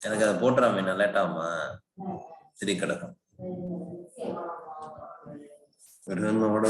எனக்கு அதை போட்டுறாம என்ன லேட்டாமா திரி கிடக்கும் விருதனோட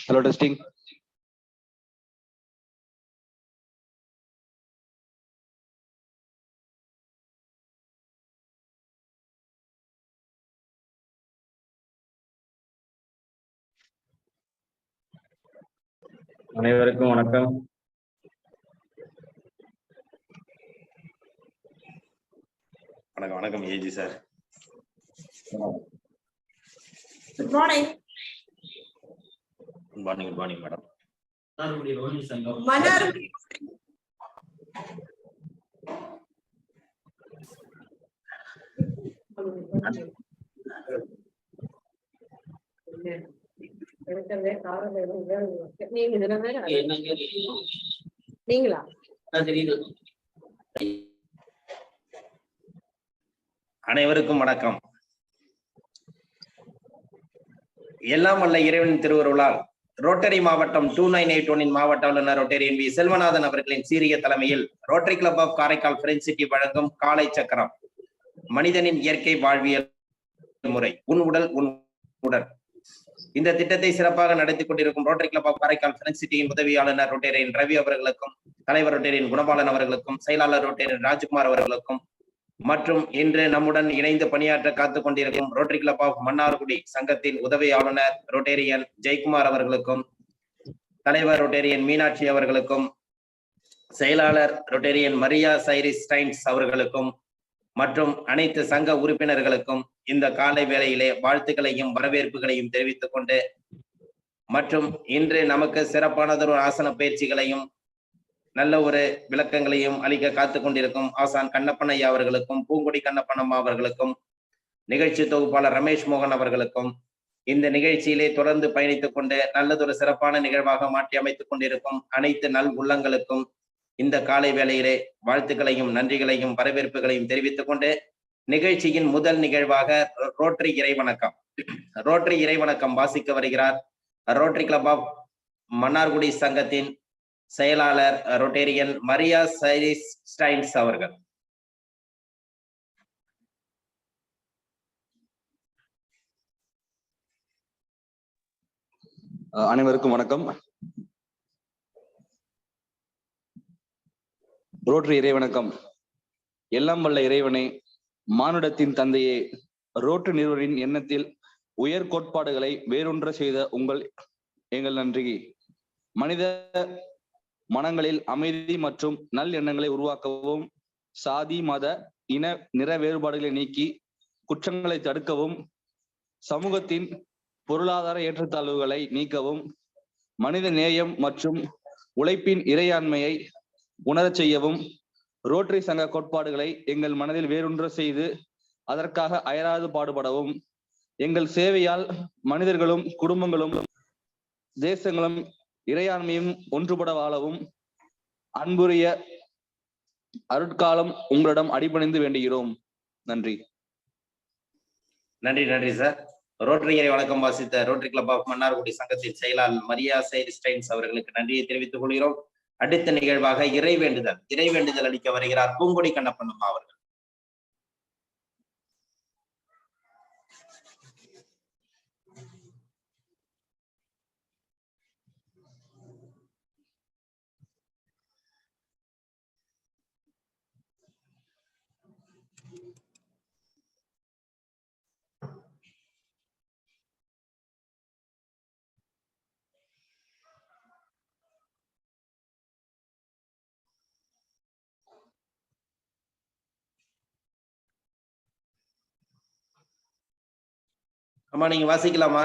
Hello, testing. அனைவருக்கும் வணக்கம். வணக்கம் வணக்கம் A G sir. Good morning. Good morning. Good morning madam. Mannargudi நீங்களா? அனைவருக்கும் வணக்கம். எல்லாம் வல்ல இறைவனின் திருவருளால் ரோட்டரி மாவட்டம் 2981 மாவட்ட ஆளுநர் ரோட்டரியன் வி செல்வநாதன் அவர்களின் சீரிய தலைமையில் rotary club of Karaikal friends city வழங்கும் காலை சக்கரம் மனிதனின் இயற்கை வாழ்வியல் முறை உன் உடல் உன் உடல் இந்த திட்டத்தை சிறப்பாக நடத்தி கொண்டிருக்கும் Rotary club of Karaikal friends சிட்டியின் உதவி ஆளுநர் ரோட்டரியன் ரவி அவர்களுக்கும், தலைவர் ரோட்டரியன் குணபாலன் அவர்களுக்கும், செயலாளர் ரோட்டரியன் ராஜ்குமார் அவர்களுக்கும் மற்றும் இன்று நம்முடன் இணைந்து பணியாற்ற காத்துக் கொண்டிருக்கும் ரோட்டரி கிளப் ஆஃப் மன்னார்குடி சங்கத்தின் உதவி ஆளுநர் ரோட்டேரியன் ஜெயக்குமார் அவர்களுக்கும், தலைவர் ரோட்டேரியன் மீனாட்சி அவர்களுக்கும், செயலாளர் ரோட்டேரியன் மரியா சைரிஸ் ஸ்டைன்ஸ் அவர்களுக்கும் மற்றும் அனைத்து சங்க உறுப்பினர்களுக்கும் இந்த காலை வேளையிலே வாழ்த்துக்களையும் வரவேற்புகளையும் தெரிவித்துக் கொண்டு மற்றும் இன்று நமக்கு சிறப்பானதொரு ஆசன பயிற்சிகளையும் நல்ல ஒரு விளக்கங்களையும் அளிக்க காத்துக் கொண்டிருக்கும் ஆசான் கண்ணப்பன் ஐயா அவர்களுக்கும், பூங்குடி கண்ணப்பனம்மா அவர்களுக்கும், நிகழ்ச்சி தொகுப்பாளர் ரமேஷ் மோகன் அவர்களுக்கும் இந்த நிகழ்ச்சியிலே தொடர்ந்து பயணித்துக் கொண்டு நல்லதொரு சிறப்பான நிகழ்வாக மாற்றி அமைத்துக் கொண்டிருக்கும் அனைத்து நல் உள்ளங்களுக்கும் இந்த காலை வேளையிலே வாழ்த்துக்களையும் நன்றிகளையும் வரவேற்புகளையும் தெரிவித்துக் கொண்டு நிகழ்ச்சியின் முதல் நிகழ்வாக ரோட்டரி இறைவணக்கம் வாசிக்க வருகிறார் ரோட்டரி கிளப் ஆஃப் மன்னார்குடி சங்கத்தின் செயலாளர் ரோட்டேரியன் மரியா சைரிஸ் ஸ்டைன்ஸ் அவர்கள். அனைவருக்கும் வணக்கம். ரோட்டரி இறைவணக்கம். எல்லாம் வல்ல இறைவனே, மானுடத்தின் தந்தையே, ரோட்டரி நிறுவனின் எண்ணத்தில் உயர் கோட்பாடுகளை வேறொன்ற செய்த எங்கள் நன்றி. மனித மனங்களில் அமைதி மற்றும் நல் எண்ணங்களை உருவாக்கவும், சாதி மத இன நிற வேறுபாடுகளை நீக்கி குற்றங்களை தடுக்கவும், சமூகத்தின் பொருளாதார ஏற்றத்தாழ்வுகளை நீக்கவும், மனித நேயம் மற்றும் உழைப்பின் இறையாண்மையை உணரச் செய்யவும் ரோட்டரி சங்க கோட்பாடுகளை எங்கள் மனதில் வேறொன்ற செய்து அதற்காக அயராது பாடுபடவும், எங்கள் சேவையால் மனிதர்களும் குடும்பங்களும் தேசங்களும் இறையாண்மையும் ஒன்றுபட வாழவும் அன்புரிய அருட்காலம் உங்களிடம் அடிபணிந்து வேண்டுகிறோம். நன்றி. நன்றி நன்றி சார். ரோட்டரி வணக்கம் வாசித்த ரோட்டரி கிளப் ஆஃப் மன்னார்குடி சங்கத்தின் செயலாளர் மரியா சைரிஸ் ஸ்டைன்ஸ் அவர்களுக்கு நன்றியை தெரிவித்துக் கொள்கிறோம். அடுத்த நிகழ்வாக இறைவேண்டுதல் அளிக்க வருகிறார் பூங்குடி கண்ணப்பன் அவர்கள். அம்மா நீங்க வாசிக்கலாமா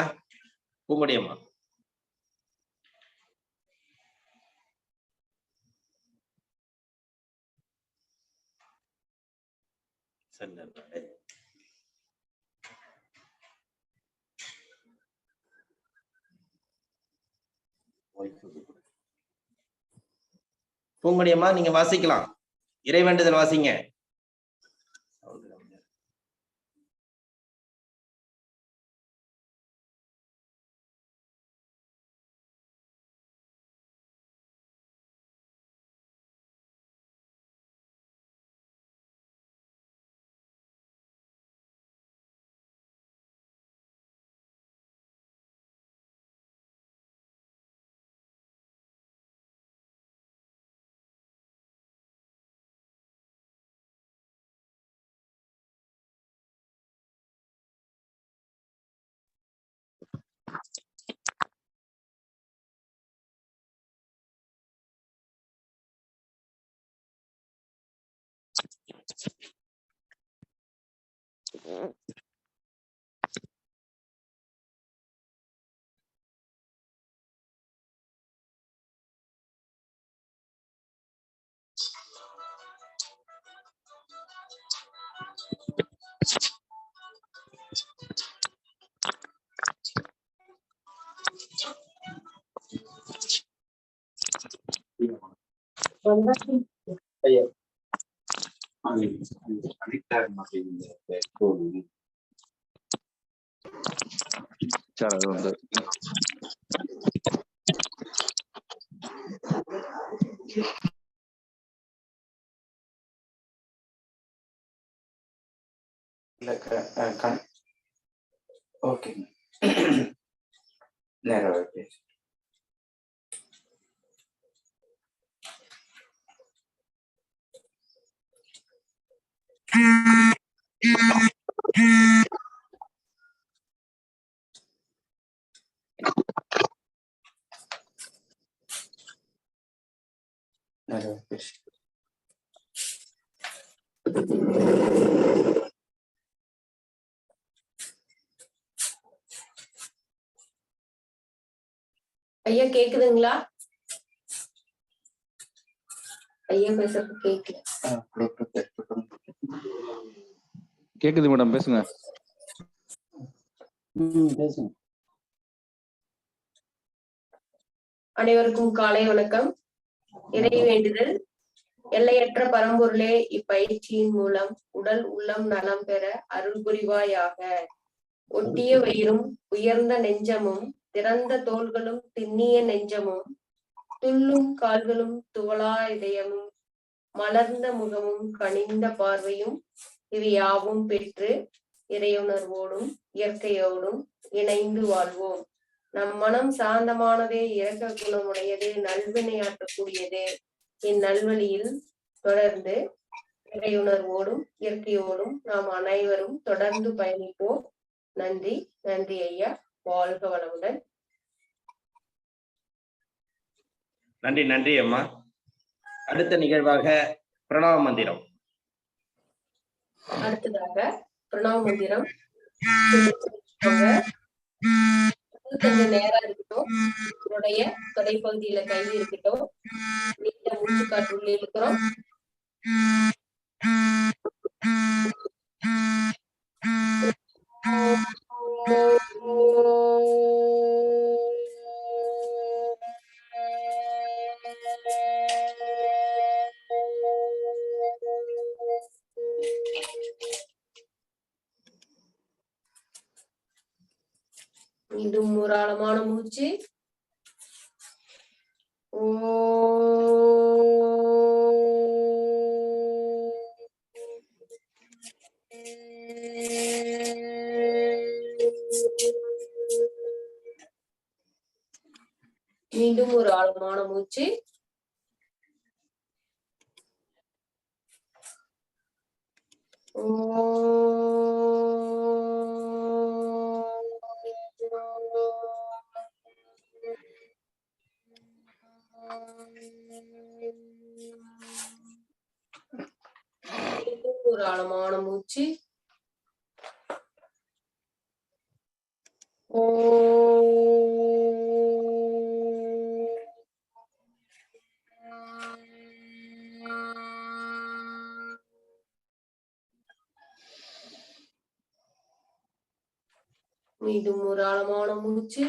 பூங்குடி அம்மா? பூங்குடி அம்மா நீங்க வாசிக்கலாம். இறைவேண்டுதல் வாசிங்க. சார் அது வந்து ஓகே நேரம் பேசு. நேரம் பேசு. ஐயா கேக்குதுங்களா? ஐயா பேசுறது கேக்குது. கேக்குது மேடம், பேசுங்க. பேசுங்க. அனைவருக்கும் காலை வணக்கம். இறை வேண்டுதல். எல்லையற்ற பரம்பொருளே, இப்பயிற்சியின் மூலம் உடல் உள்ளம் நலம் பெற அருள் புரிவாயாக. ஒட்டிய வயிறும் உயர்ந்த நெஞ்சமும் திறந்த தோள்களும் திண்ணிய நெஞ்சமும் துள்ளும் கால்களும் துவளா இதயமும் மலர்ந்த முகமும் கனிந்த பார்வையும் இவை யாவும் பெற்று இறையுணர்வோடும் இயற்கையோடும் இணைந்து வாழ்வோம். நம் மனம் சாந்தமானதே, இரக்க குணமுடையது, நல்வினையாற்றக்கூடியது. இந்நல்வழியில் தொடர்ந்து இறையுணர்வோடும் இயற்கையோடும் நாம் அனைவரும் தொடர்ந்து பயணிப்போம். நன்றி. நன்றி ஐயா. வாழ்க வளமுடன். நன்றி நன்றி அம்மா. அடுத்த நிகழ்வாக பிரணவ மந்திரம். அடுத்ததாக பிரணவ மந்திரம். கொஞ்சம் நேரம் இருக்கட்டும். உங்களுடைய தொடைப்பகுதியில கை இருக்கட்டும். நீண்ட மூச்சு காற்று உள்ளே இருக்கிறோம். மீண்டும் ஒரு ஆழமான மூச்சு. மீண்டும் ஒரு ஆழமான மூச்சு. ஒரு ஆழமான மூச்சு. மீண்டும் ஒரு ஆழமான மூச்சு.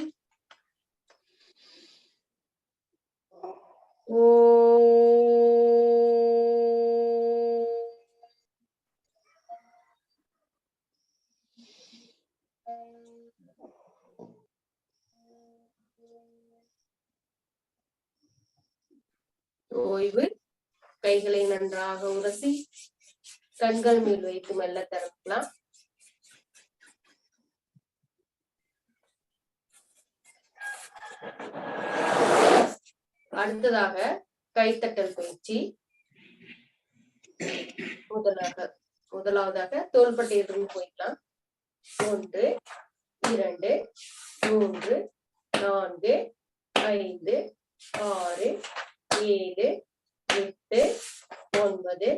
ஓய்வு. கைகளை நன்றாக உரசி கண்கள் மேல் வைத்து மெல்ல திறக்கலாம். அடுத்ததாக கைத்தட்டல் பயிற்சி. முதலாவதாக தோள்பட்டையிலிருந்து போய்க்கலாம். 1 2 3 4 5 6 7 8 9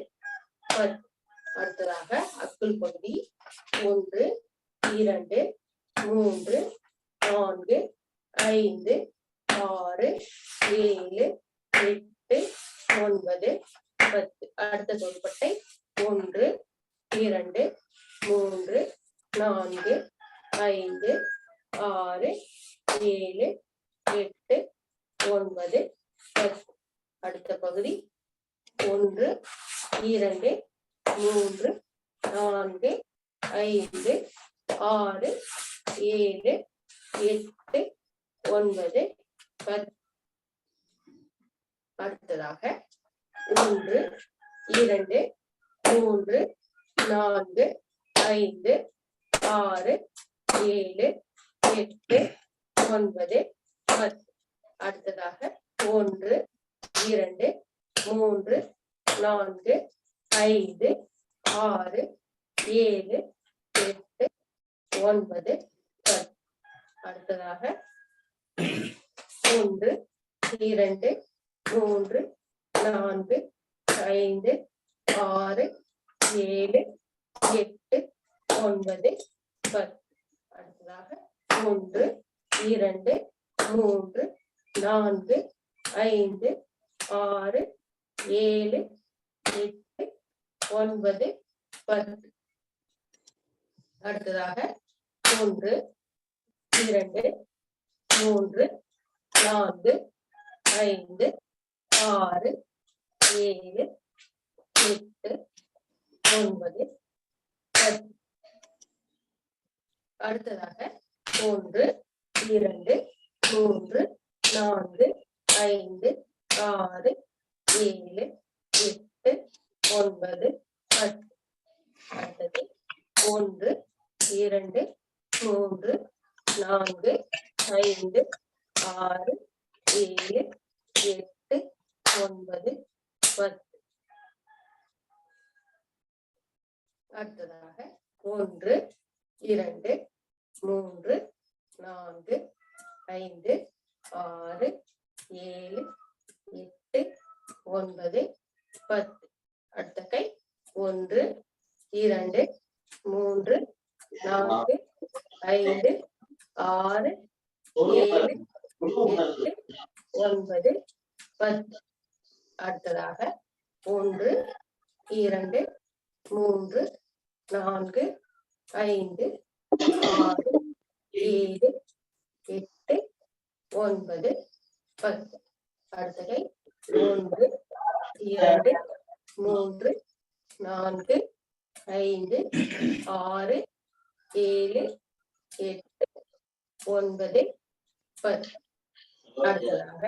10 அடுத்ததாக அக்குள் பகுதி 1 2 3 4 5 6 7 8 9 10. அடுத்த தோள்பட்டை 1 2 3 4 5 6 7 8 9 10. அடுத்த பகுதி 1 2 3 4 5 6 7 8 9 10. அடுத்ததாக 1 2 3 4 5 6 7 8 9 10. அடுத்ததாக 1 2 3 4 5 6 7 8 9 10. அடுத்ததாக 1 2 3 4 5 6 7 8 9 10. அடுத்ததாக 1 2 3 4 5 6 7 8 9 10. அடுத்ததாக 1 2 3 4 5 6 7 8 9 10. அடுத்ததாக 1 2 3 4 5 6 7 8 9 10. அடுத்தது 1 2 3 4 5 6 7 8 9 10. அடுத்ததாக 1 2 3 4 5 6 7 8 9 10. அடுத்த கை 1 2 3 4 5 6 7 8 9 10. அடுத்ததாக 1 2 3 4 5 6 7 8 9 10. அடுத்த கை 1 2 3 4 5 6 7 8 9 10. அடுத்ததாக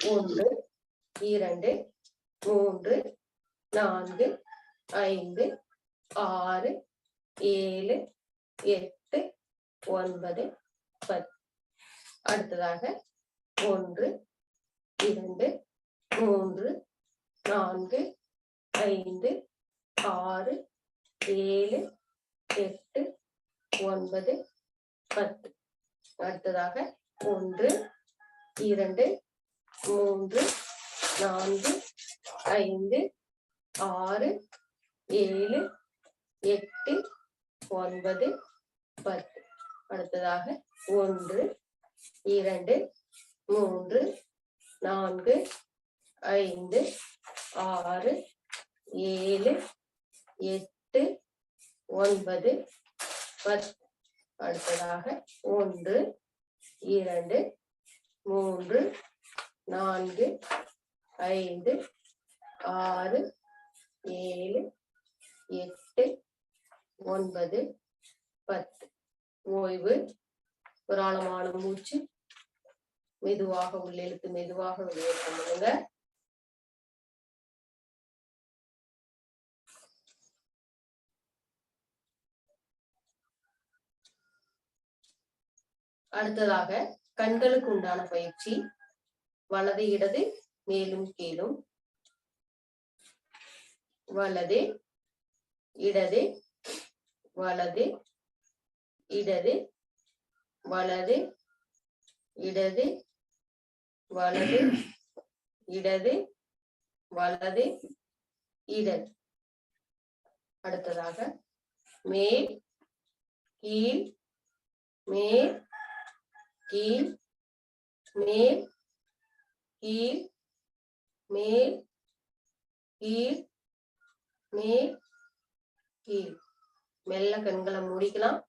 1 2 3 4 5 6 7 8 9 10. அடுத்ததாக 1 2 3 4 5 6 7 8 9 10. அடுத்ததாக 1 2 3 4 5 6 7 8 9 10. அடுத்ததாக 1 2 3 4 5 6 7 8 9 10. அடுத்ததாக 1 2 3 4 5 6 7 8 9 10. ஓய்வு. ஒரு ஆழமான மூச்சு. மெதுவாக உள்ளிழுத்து மெதுவாக வெளியேற்ற முடியுங்க. அடுத்ததாக கண்களுக்கு உண்டான பயிற்சி. வலது இடது மேலும் கீழும், வலது இடது வலது இடது வலது இடது வலது இடது வலது இடது. அடுத்ததாக மேல் கீழ் மேல் கீழ் மேல் கீழ் மேல் கீழ் மேல் கீழ். மெல்ல கண்களை மூடிக்கலாம்.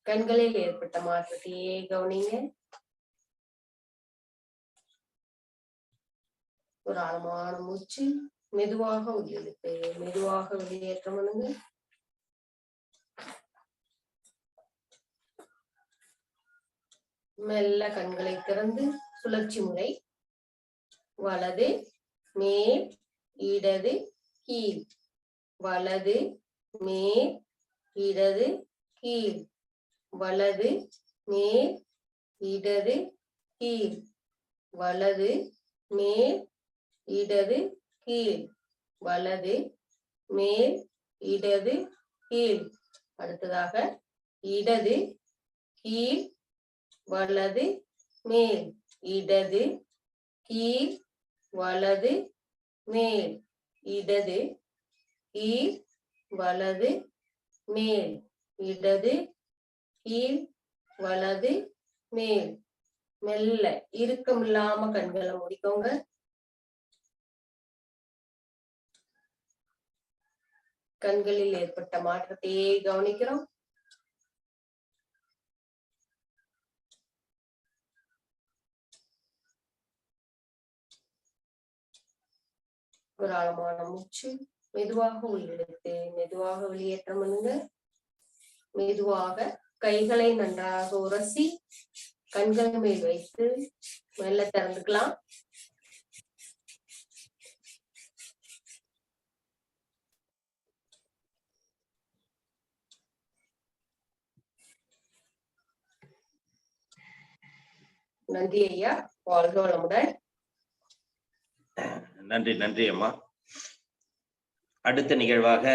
கண்களில் ஏற்பட்ட மாற்றத்தையே கவனிங்க. ஒரு ஆழமான மூச்சு மெதுவாக உள்ளிழுத்து மெதுவாக வெளியேற்றம் பண்ணுங்க. மெல்ல கண்களை திறந்து சுழற்சி முறை. வலது மேல் இடது கீழ், வலது மேல் இடது கீழ், வலது மேல் இடது கீழ், வலது மேல் இடது கீழ், வலது மேல் இடது கீழ். அடுத்ததாக இடது கீழ் வலது மேல், இடது கீழ் வலது மேல், இடது கீழ் வலது மேல், இடது கீழ் வலது மேல். மெல்ல இறுக்கம் இல்லாம கண்களை முடிக்கோங்க. கண்களில் ஏற்பட்ட மாற்றத்தையே கவனிக்கிறோம். ஒரு ஆழமான மூச்சு மெதுவாக உள்ளிழுத்து மெதுவாக வெளியேற்றம் பண்ணுங்க. மெதுவாக கைகளை நன்றாக உரசி கண்கள் மேல் வைத்து மெல்ல திறந்துக்கலாம். நன்றி ஐயா, வாழ்க வளமுடன். நன்றி நன்றி அம்மா. அடுத்த நிகழ்வாக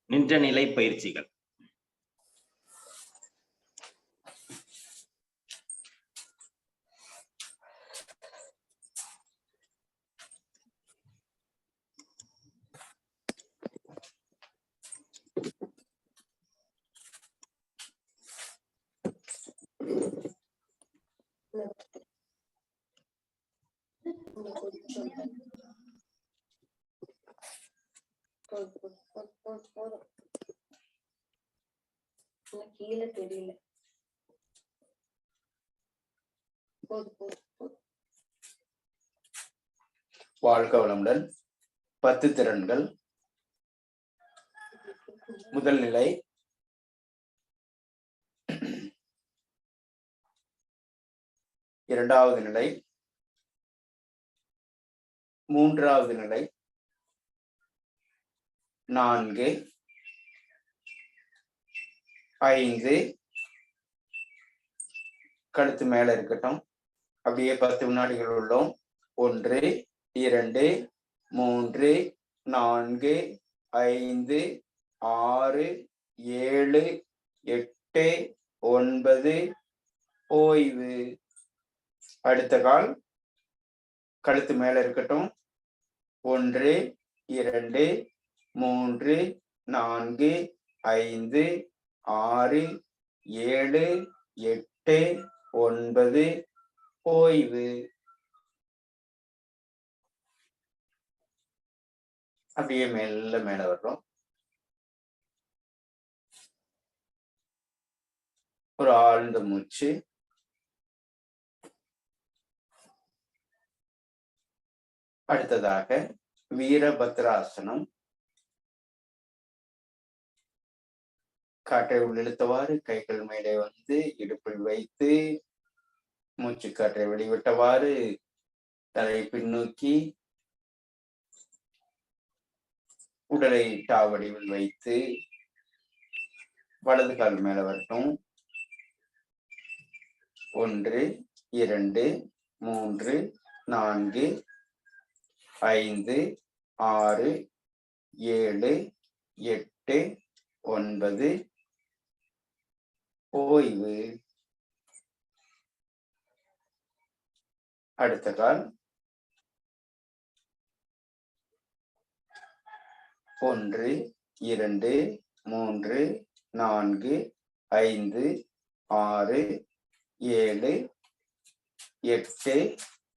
நின்ற நிலை பயிற்சிகள். கீழே தெரியல. வாழ்க வளமுடன். 10 திறன்கள். முதல் நிலை இரண்டாவது நிலை, மூன்றாவது நிலை, 4, 5. கழுத்து மேல இருக்கட்டும். அப்படியே 10 வினாடிகள் உள்ளோம். 1, 2, 3, 4, 5, 6, 7, 8, 9. ஓய்வு. அடுத்த கால் கழுத்து மேல இருக்கட்டும். 1, 2, 3, 4, 5, 6, 7, 8, 9. ஓய்வு. அப்படியே மெல்ல மேல வர்றோம். ஒரு ஆழ்ந்த மூச்சு. அடுத்ததாக வீரபத்ராசனம். காற்றை உள்ளிழுத்தவாறு கைகள் மேலே வந்து இடுப்பில் வைத்து மூச்சு காற்றை வெளிவிட்டவாறு தலை பின்னோக்கி உடலை வடிவில் வைத்து வலது கால் மேல வரட்டும். 1, 2, 3, 4, 5, 6, 7, 8, 9. ஓய்வு. அடுத்த கால் 1 2 3 4 5 6 7 8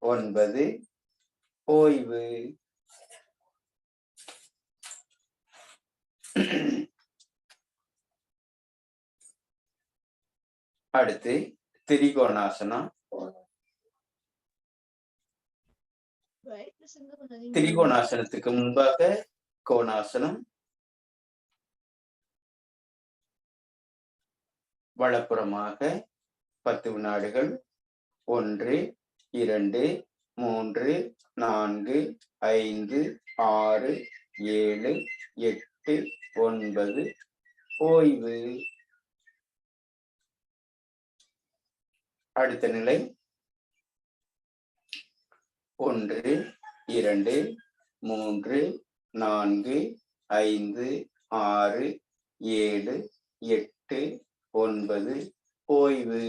9 ஓய்வு. அடுத்து திரிகோணாசனம். திரிகோணாசனத்துக்கு முன்பாக கோணாசனம், வலப்புறமாக 10 வினாடிகள். 1 2 3 4 5 6 7 8 9 ஓய்வு. அடுத்த நிலை 1 2 3 4 5 6 7 8 9 ஓய்வு.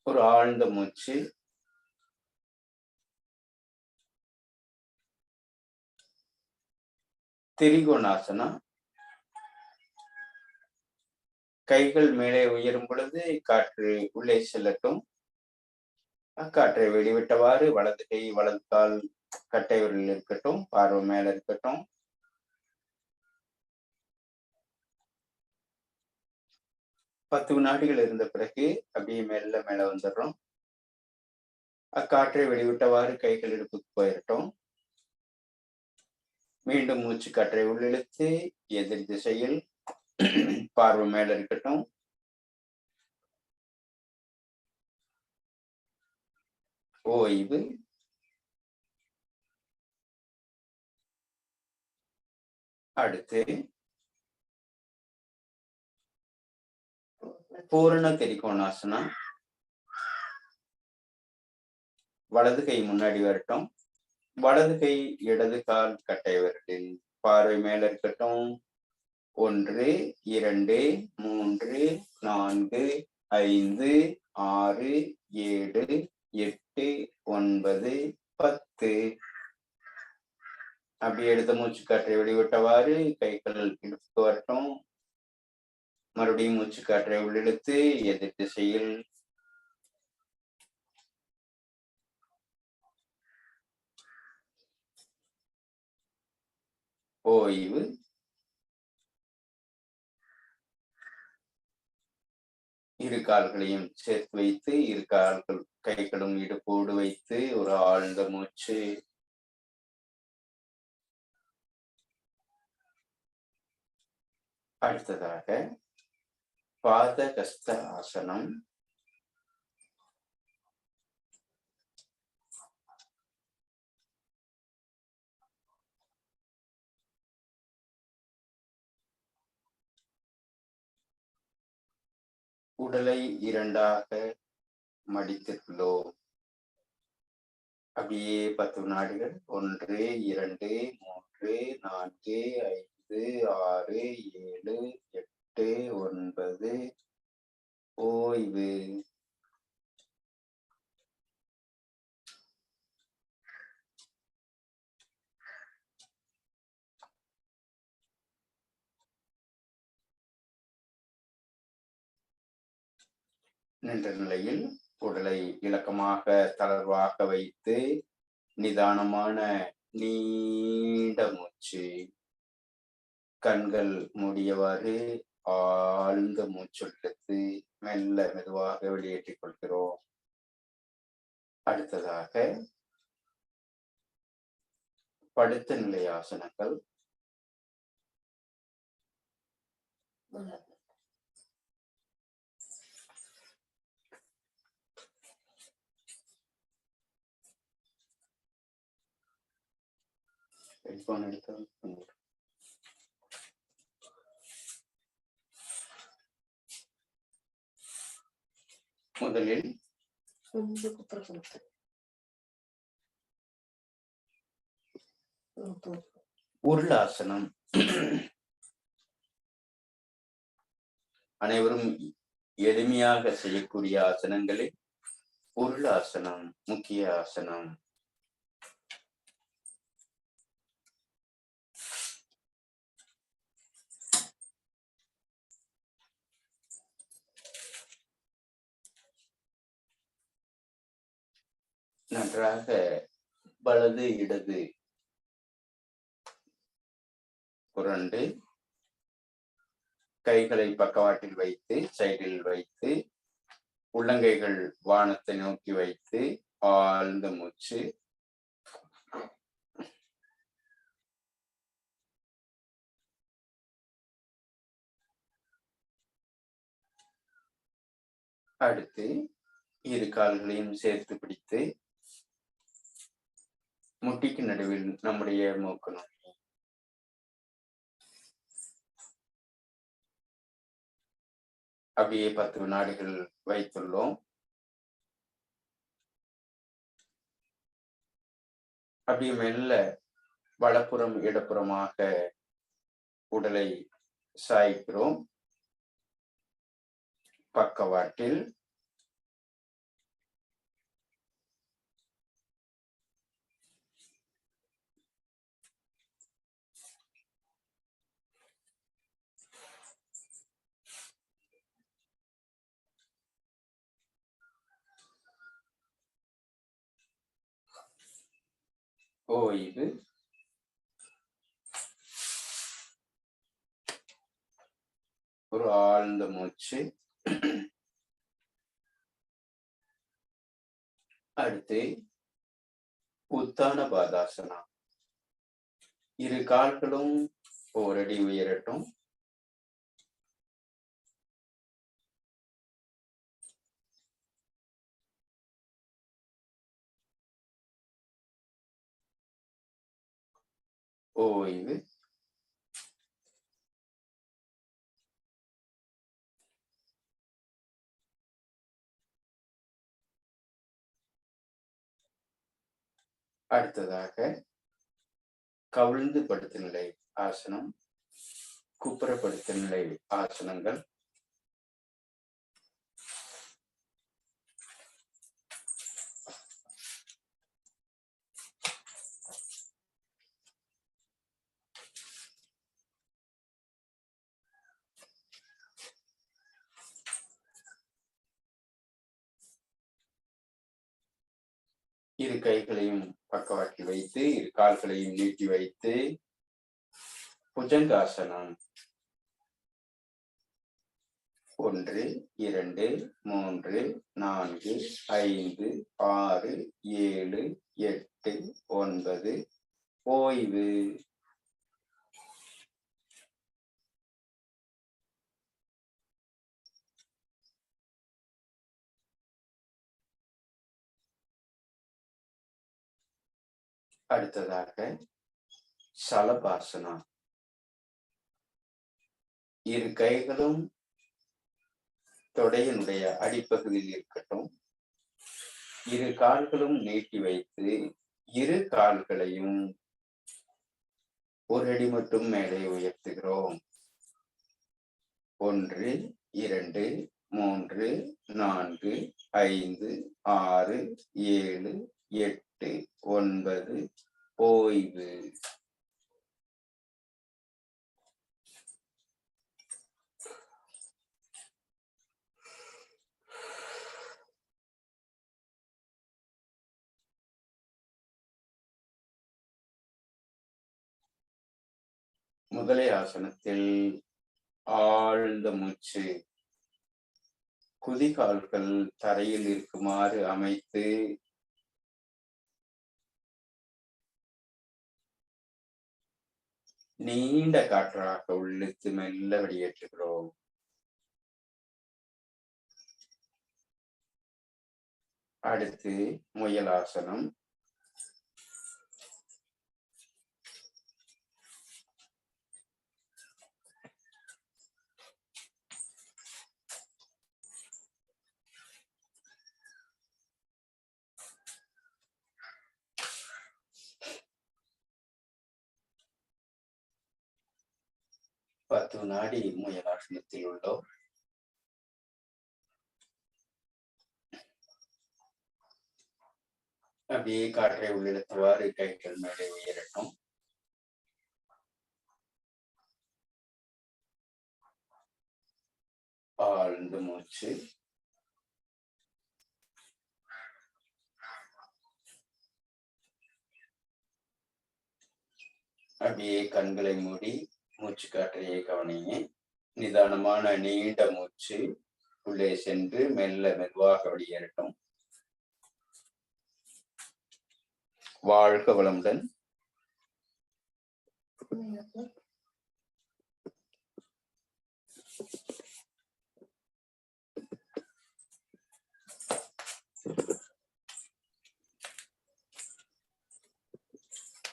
ஒரு ஆழ்ந்த மூச்சு. திரிகோணாசனம். கைகள் மேலே உயரும் பொழுது காற்று உள்ளே செல்லட்டும். காற்றை வெளிவிட்டவாறு வலது கை வலது கால் கட்டை விரலில் இருக்கட்டும், பார்வை மேல இருக்கட்டும். பத்து வினாடிகள் இருந்த பிறகு அப்படியே மெல்ல மேல வந்துடுறோம். அக்காற்றை வெளிவிட்டவாறு கைகள் இடுப்புக்கு போயிடட்டும். மீண்டும் மூச்சு காற்றை உள்ளிழுத்து எதிர் திசையில் பார்வை மேல இருக்கட்டும். ஓய்வு. அடுத்து பூரண திரிகோணாசனம். வலது கை முன்னாடி வரட்டும். வலது கை இடது கால் கட்டை விரலில் பார்வை மேல இருக்கட்டும். 1 2 3 4 5 6 7 8 9 10. அப்படி எடுத்த மூச்சு காற்றை வெளிவிட்டவாறு கைகள் இடுப்புக்கு வரட்டும். மறுபடியும் மூச்சு காற்றை உள்ளிழுத்து எதிர் திசையில் ஓய்வு. இரு கால்களையும் சேர்த்து வைத்து இரு கால்கள் கைகளும் இடுப்போடு வைத்து ஒரு ஆழ்ந்த மூச்சு. அடுத்ததாக பாதகஸ்த ஆசனம். உடலை இரண்டாக மடித்துள்ளோம். அப்படியே 10 வினாடிகள். 1 2 3 4 5 6 7 8 9 ஓய்வு. நின்ற நிலையில் உடலை இலக்கமாக தளர்வாக வைத்து நிதானமான நீண்ட மூச்சு. கண்கள் மூடியவாறு ஆழ்ந்த மூச்சு இழுத்து மெல்ல மெதுவாக வெளியேற்றிக் கொள்கிறோம். அடுத்ததாக படுத்த நிலை ஆசனங்கள். ஹெட்போன் எடுத்து முதலில் உருளாசனம். அனைவரும் எளிமையாக செய்யக்கூடிய ஆசனங்களில் உருளாசனம் முக்கிய ஆசனம். நன்றாக வலது இடது புரண்டு கைகளை பக்கவாட்டில் வைத்து சைடில் வைத்து உள்ளங்கைகள் வானத்தை நோக்கி வைத்து ஆழ்ந்த மூச்சு. அடுத்து இரு கால்களையும் சேர்த்து பிடித்து முட்டிக்கு நடுவில் நம்முடைய மூக்கு நோக்கி அப்படியே 10 வினாடிகள் வைத்துள்ளோம். அப்படியே மெல்ல வலப்புறம் இடப்புறமாக உடலை சாய்க்கிறோம். பக்கவாட்டில் ஓய்வு. ஒரு ஆழ்ந்த மூச்சு. அடுத்து உத்தான பாதாசனா. இரு கால்களும் ஓரடி உயரட்டும். ஓய்வு. அடுத்ததாக கவிழ்ந்து படுத்த நிலை ஆசனம், குப்புறப்படுத்த நிலை ஆசனங்கள். இரு கைகளையும் பக்கவாட்டில் வைத்து இரு கால்களையும் நீட்டி வைத்து புஜங்காசனம். 1 2 3 4 5 6 7 8 9. ஓய்வு. அடுத்ததாக சலபாசனா. இரு கைகளும் தொடையினுடைய அடிப்பகுதியில் இருக்கட்டும். இரு கால்களும் நீட்டி வைத்து இரு கால்களையும் ஒரு அடி மட்டும் மேலே உயர்த்துகிறோம். 1 2 3 4 5 6 7 8 9. ஓய்வு. முதலை ஆசனத்தில் ஆழ்ந்த மூச்சு. குதிகால்கள் தரையில் இருக்குமாறு அமைத்து நீண்ட காற்றாக உள்ளிழுத்து மெல்ல வெளியேற்றுகிறோம். அடுத்து முயலாசனம். பத்து வினாடி முயலாசனத்தில் உள்ளோம். அப்படியே காற்றை உள்ளிழுத்தவாறு கைகள் மேலே உயரட்டும். ஆழ்ந்த மூச்சு. அப்படியே கண்களை மூடி மூச்சு காற்றையே கவனிங்க. நிதானமான நீண்ட மூச்சு உள்ளே சென்று மெல்ல மெதுவாக வெளியேறட்டும். வாழ்க வளமுடன்.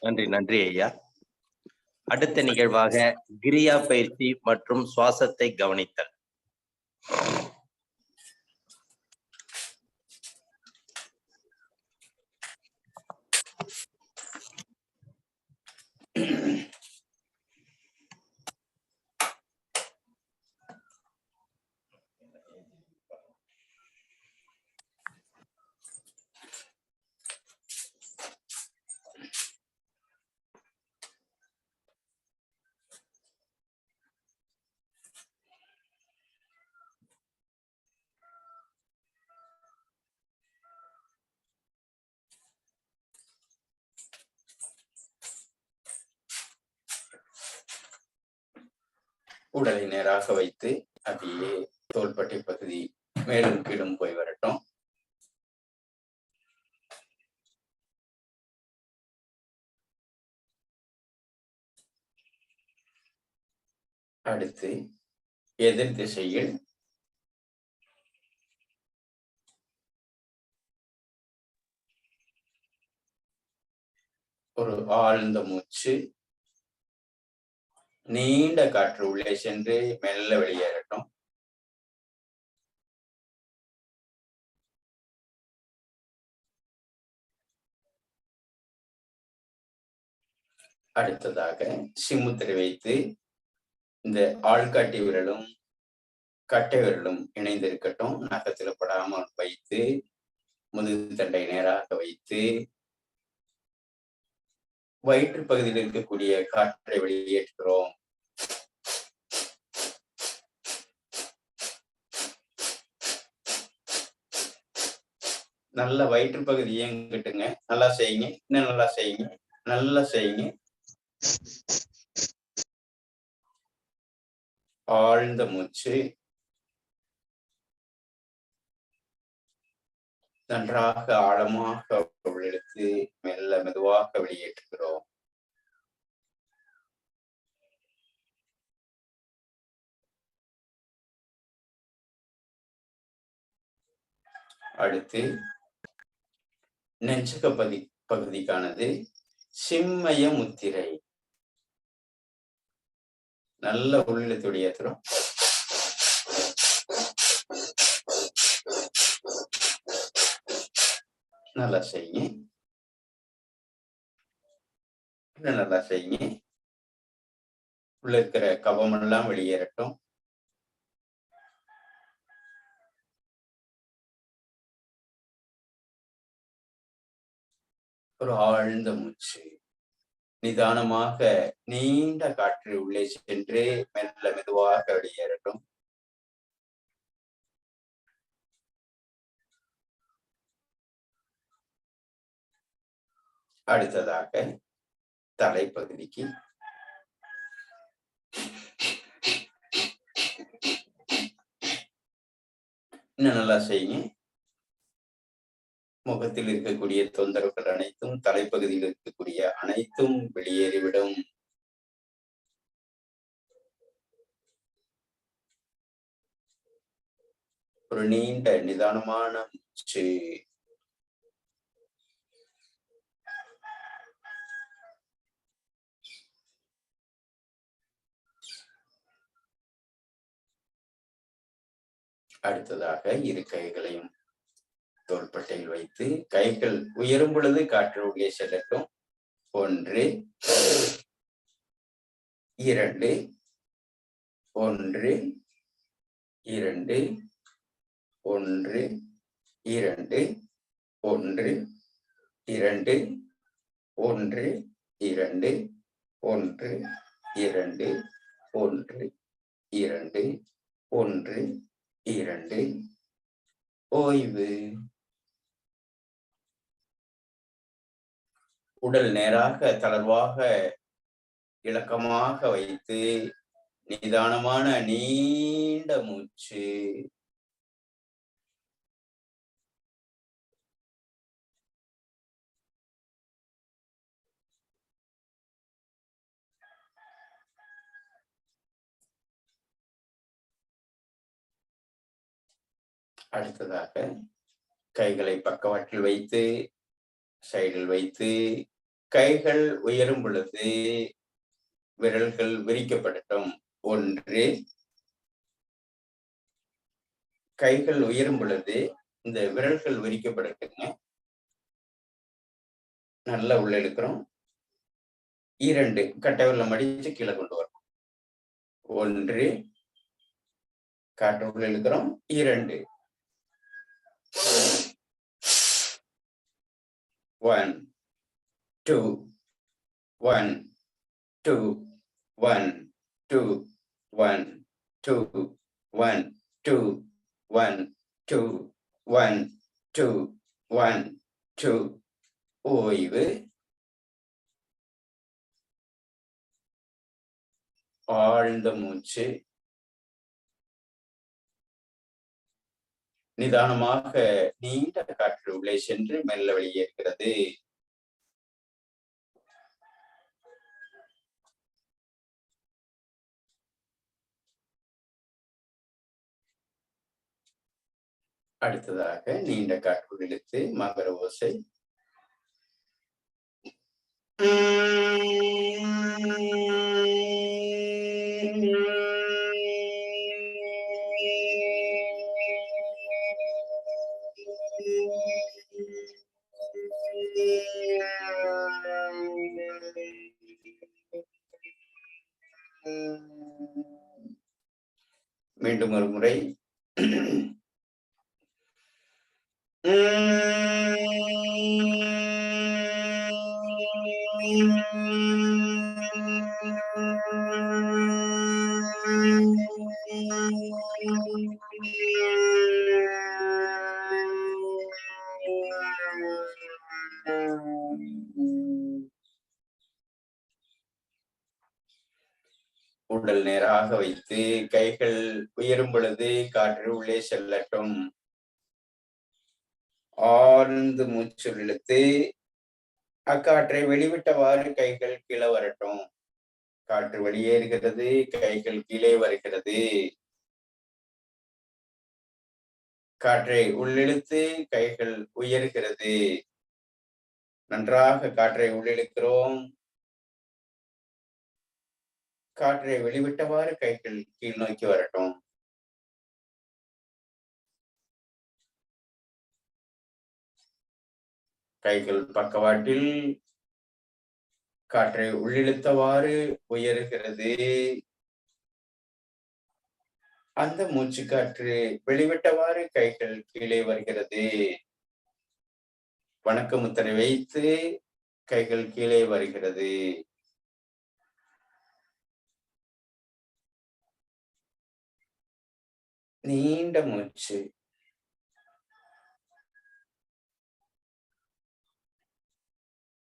நன்றி நன்றி ஐயா. அடுத்த நிகழ்வாக கிரியா பயிற்சி மற்றும் சுவாசத்தை கவனித்தல். உடலை நேராக வைத்து அப்படியே தோள்பட்டை பகுதி மேலும் கீழும் போய் வரட்டும். அடுத்து எதிர் திசையில் ஒரு ஆழ்ந்த மூச்சு, நீண்ட காற்று உள்ளே சென்று மெல்ல வெளியேறட்டும். அடுத்ததாக சிம்முத்திரை வைத்து இந்த ஆள்காட்டி விரலும் கட்டை விரலும் இணைந்திருக்கட்டும். நகத்தில் படாமல் வைத்து முதுகு தண்டை நேராக வைத்து வயிற்று பகுதியில் இருக்கக்கூடிய காற்றை வெளியேற்றுகிறோம். நல்ல வயிற்று பகுதி இயங்கிட்டுங்க. நல்லா செய்யுங்க, இன்னும் நல்லா செய்யுங்க, நல்லா செய்யுங்க. ஆழ்ந்த மூச்சு, நன்றாக ஆழமாக உள்ளிழுத்து மெல்ல மெதுவாக வெளியேற்றுகிறோம். அடுத்து நெஞ்சக பகுதிக்கானது சிம்மய முத்திரை. நல்ல உள்ளிழுத்துடைய ஏற்றுறோம். நல்லா செய்யுங்க, இன்னும் நல்லா செய்யுங்க. உள்ள இருக்கிற கபம் எல்லாம் வெளியேறட்டும். ஒரு ஆழ்ந்த மூச்சு, நிதானமாக நீண்ட காற்று உள்ளே சென்று மெல்ல மெதுவாக வெளியேறட்டும். அடுத்ததாக தலைப்பகுதிக்கு இன்னும் நல்லா செய்யுங்க. முகத்தில் இருக்கக்கூடிய தொந்தரவுகள் அனைத்தும், தலைப்பகுதியில் இருக்கக்கூடிய அனைத்தும் வெளியேறிவிடும். ஒரு நீண்ட நிதானமான மூச்சு. அடுத்ததாக இரு கைகளையும் தோள்பட்டையில் வைத்து கைகள் உயரும் பொழுது காற்று உள்ளே செல்லட்டும். 1 2 1 2 1 2 1 2 1 2 1 2 1 2 1 2 ஓய்வு. உடல் நேராக தளர்வாக இலக்கமாக வைத்து நிதானமான நீண்ட மூச்சு. அடுத்ததாக கைகளை பக்கவாட்டில் வைத்து சைடில் வைத்து கைகள் உயரும் பொழுது விரல்கள் விரிக்கப்படட்டும். 1. கைகள் உயரும் பொழுது இந்த விரல்கள் விரிக்கப்படட்டுங்க. நல்லா உள்ள இழுக்கிறோம். 2 கட்டை விரலை மடிச்சு கீழே கொண்டு வரணும். 1 காற்று உள்ள இழுக்கிறோம். 2 1 2 1 2 1 2 1 2 1 2 1 2 1 2 1 2. ஓய்வு. ஆழ்ந்த மூச்சு. நிதானமாக நீண்ட காற்று உள்ளே சென்று மெல்ல வெளியேறுகிறது. அடுத்ததாக நீண்ட காற்று இழுத்து மகர ஓசை. மீண்டும் ஒரு முறை. உடல் நேராக வைத்து கைகள் உயரும் பொழுது காற்று உள்ளே செல்லட்டும். ஆழ்ந்து மூச்சு இழுத்து அக்காற்றை வெளிவிட்டவாறு கைகள் கீழே வரட்டும். காற்று வெளியேறுகிறது, கைகள் கீழே வருகிறது. காற்றை உள்ளிழுத்து கைகள் உயர்கிறது. நன்றாக காற்றை உள்ளிழுக்கிறோம். காற்றை வெளிவிட்டவாறு கைகள் கீழ் நோக்கி வரட்டும். கைகள் பக்கவாட்டில் காற்றை உள்ளிழுத்தவாறு உயர்கிறது. அந்த மூச்சு காற்று வெளிவிட்டவாறு கைகள் கீழே வருகிறது. வணக்க முத்திரை வைத்து கைகள் கீழே வருகிறது. நீண்ட மூச்சு.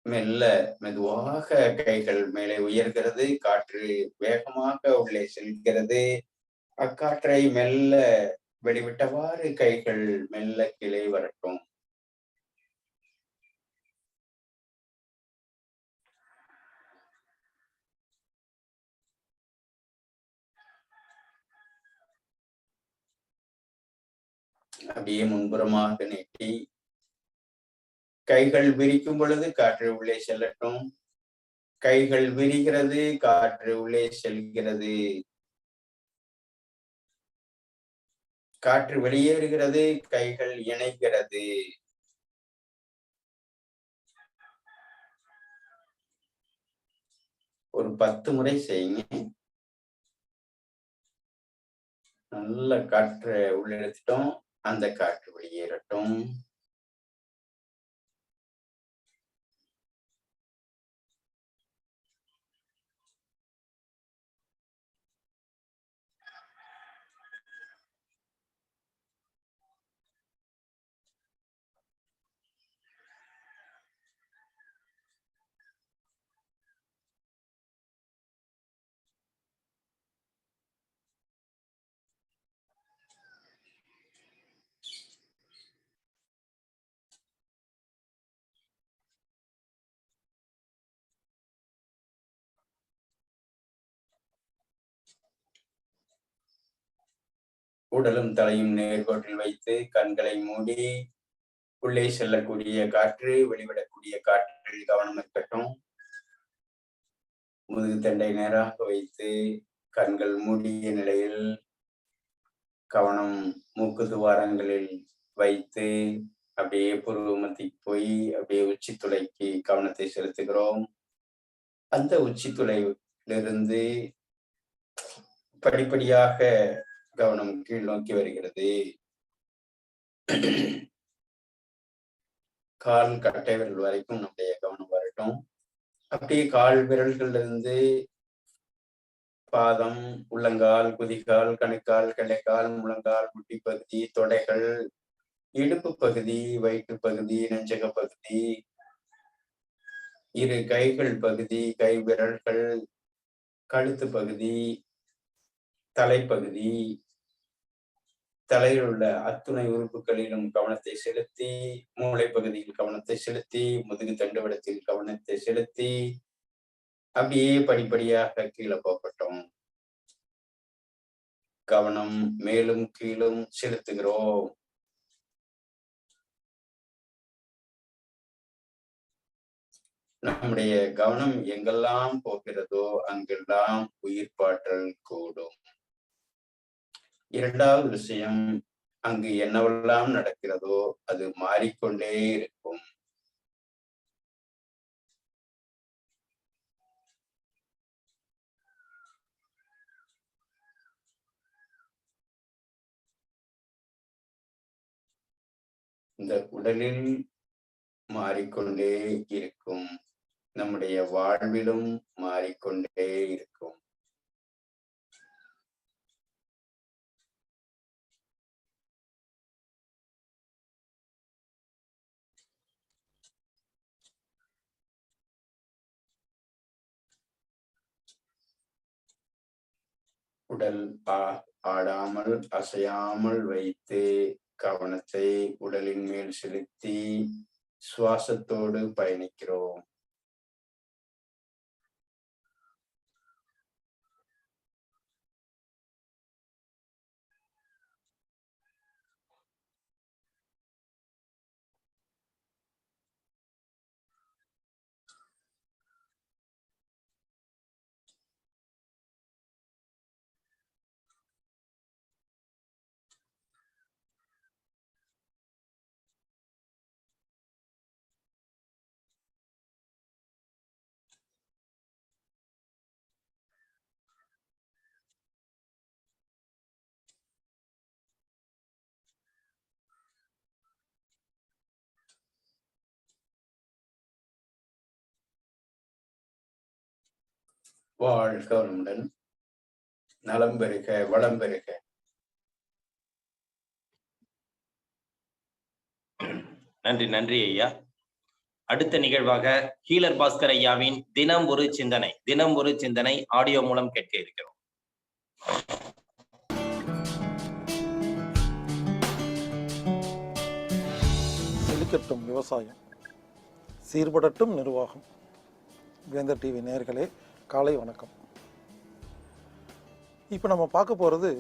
மெல்ல மெதுவாக கைகள் மேலே உயர்கிறது. காற்று வேகமாக உள்ளே செல்கிறது. அக்காற்றை மெல்ல வெளிவிட்டவாறு கைகள் மெல்ல கீழே வரட்டும். அப்படியே முன்புறமாக நீட்டி கைகள் விரிக்கும் பொழுது காற்று உள்ளே செல்லட்டும். கைகள் விரிகிறது, காற்று உள்ளே செல்கிறது. காற்று வெளியேறுகிறது, கைகள் இணைக்கிறது. ஒரு 10 முறை செய்யுங்க. நல்ல காற்றை உள்ளெடுத்துட்டோம். அந்த காற்று வெளியேறட்டும். உடலும் தலையும் நேர்கோட்டில் வைத்து கண்களை மூடி உள்ளே செல்லக்கூடிய காற்று வெளிவிடக்கூடிய காற்றில் கவனம் இருக்கட்டும். முதுகு தண்டை நேராக வைத்து கண்கள் மூடிய நிலையில் கவனம் மூக்கு துவாரங்களில் வைத்து அப்படியே புருவமத்திக்கு போய் அப்படியே உச்சி துளைக்கு கவனத்தை செலுத்துகிறோம். அந்த உச்சி துளையிலிருந்து படிப்படியாக கவனம் கீழ் நோக்கி வருகிறது. கால் கட்டை விரல் வரைக்கும் நம்முடைய கவனம் வரட்டும். அப்படியே கால் விரல்களிலிருந்து பாதம், உள்ளங்கால், குதிகால், கணுக்கால், கெண்டைக்கால், முழங்கால், முட்டி பகுதி, தொடைகள், இடுப்பு பகுதி, வயிற்று பகுதி, நெஞ்சக பகுதி, இரு கைகள் பகுதி, கை விரல்கள், கழுத்து பகுதி, தலைப்பகுதி, தலையில் உள்ள அத்துணை உறுப்புகளிலும் கவனத்தை செலுத்தி, மூளை பகுதியில் கவனத்தை செலுத்தி, முதுகு தண்டுவடத்தில் கவனத்தை செலுத்தி அப்படியே படிப்படியாக கீழே போகட்டும். கவனம் மேலும் கீழும் செலுத்துகிறோம். நம்முடைய கவனம் எங்கெல்லாம் போகிறதோ அங்கெல்லாம் உயிர்ப்பாற்றல் கூடும். இரண்டாவது விஷயம், அங்கு என்னவெல்லாம் நடக்கிறதோ அது மாறிக்கொண்டே இருக்கும். இந்த உடலில் மாறிக்கொண்டே இருக்கும், நம்முடைய வாழ்விலும் மாறிக்கொண்டே இருக்கும். உடல் ஆடாமல் அசையாமல் வைத்து கவனத்தை உடலின் மேல் செலுத்தி சுவாசத்தோடு பயணிக்கிறோம். வாழ்க வளமுடன், நலம் பெறுக, வளம் பெறுக. நன்றி நன்றி ஐயா. அடுத்த நிகழ்வாக ஹீலர் பாஸ்கர் ஐயாவின் தினம் ஒரு சிந்தனை ஆடியோ மூலம் கேட்க இருக்கிறோம். செழிக்கட்டும் விவசாயம், சீர்படட்டும் நிர்வாகம். வேந்தர் டிவி நேயர்களே, காலை வணக்கம். இப்போ நம்ம பார்க்க போகிறது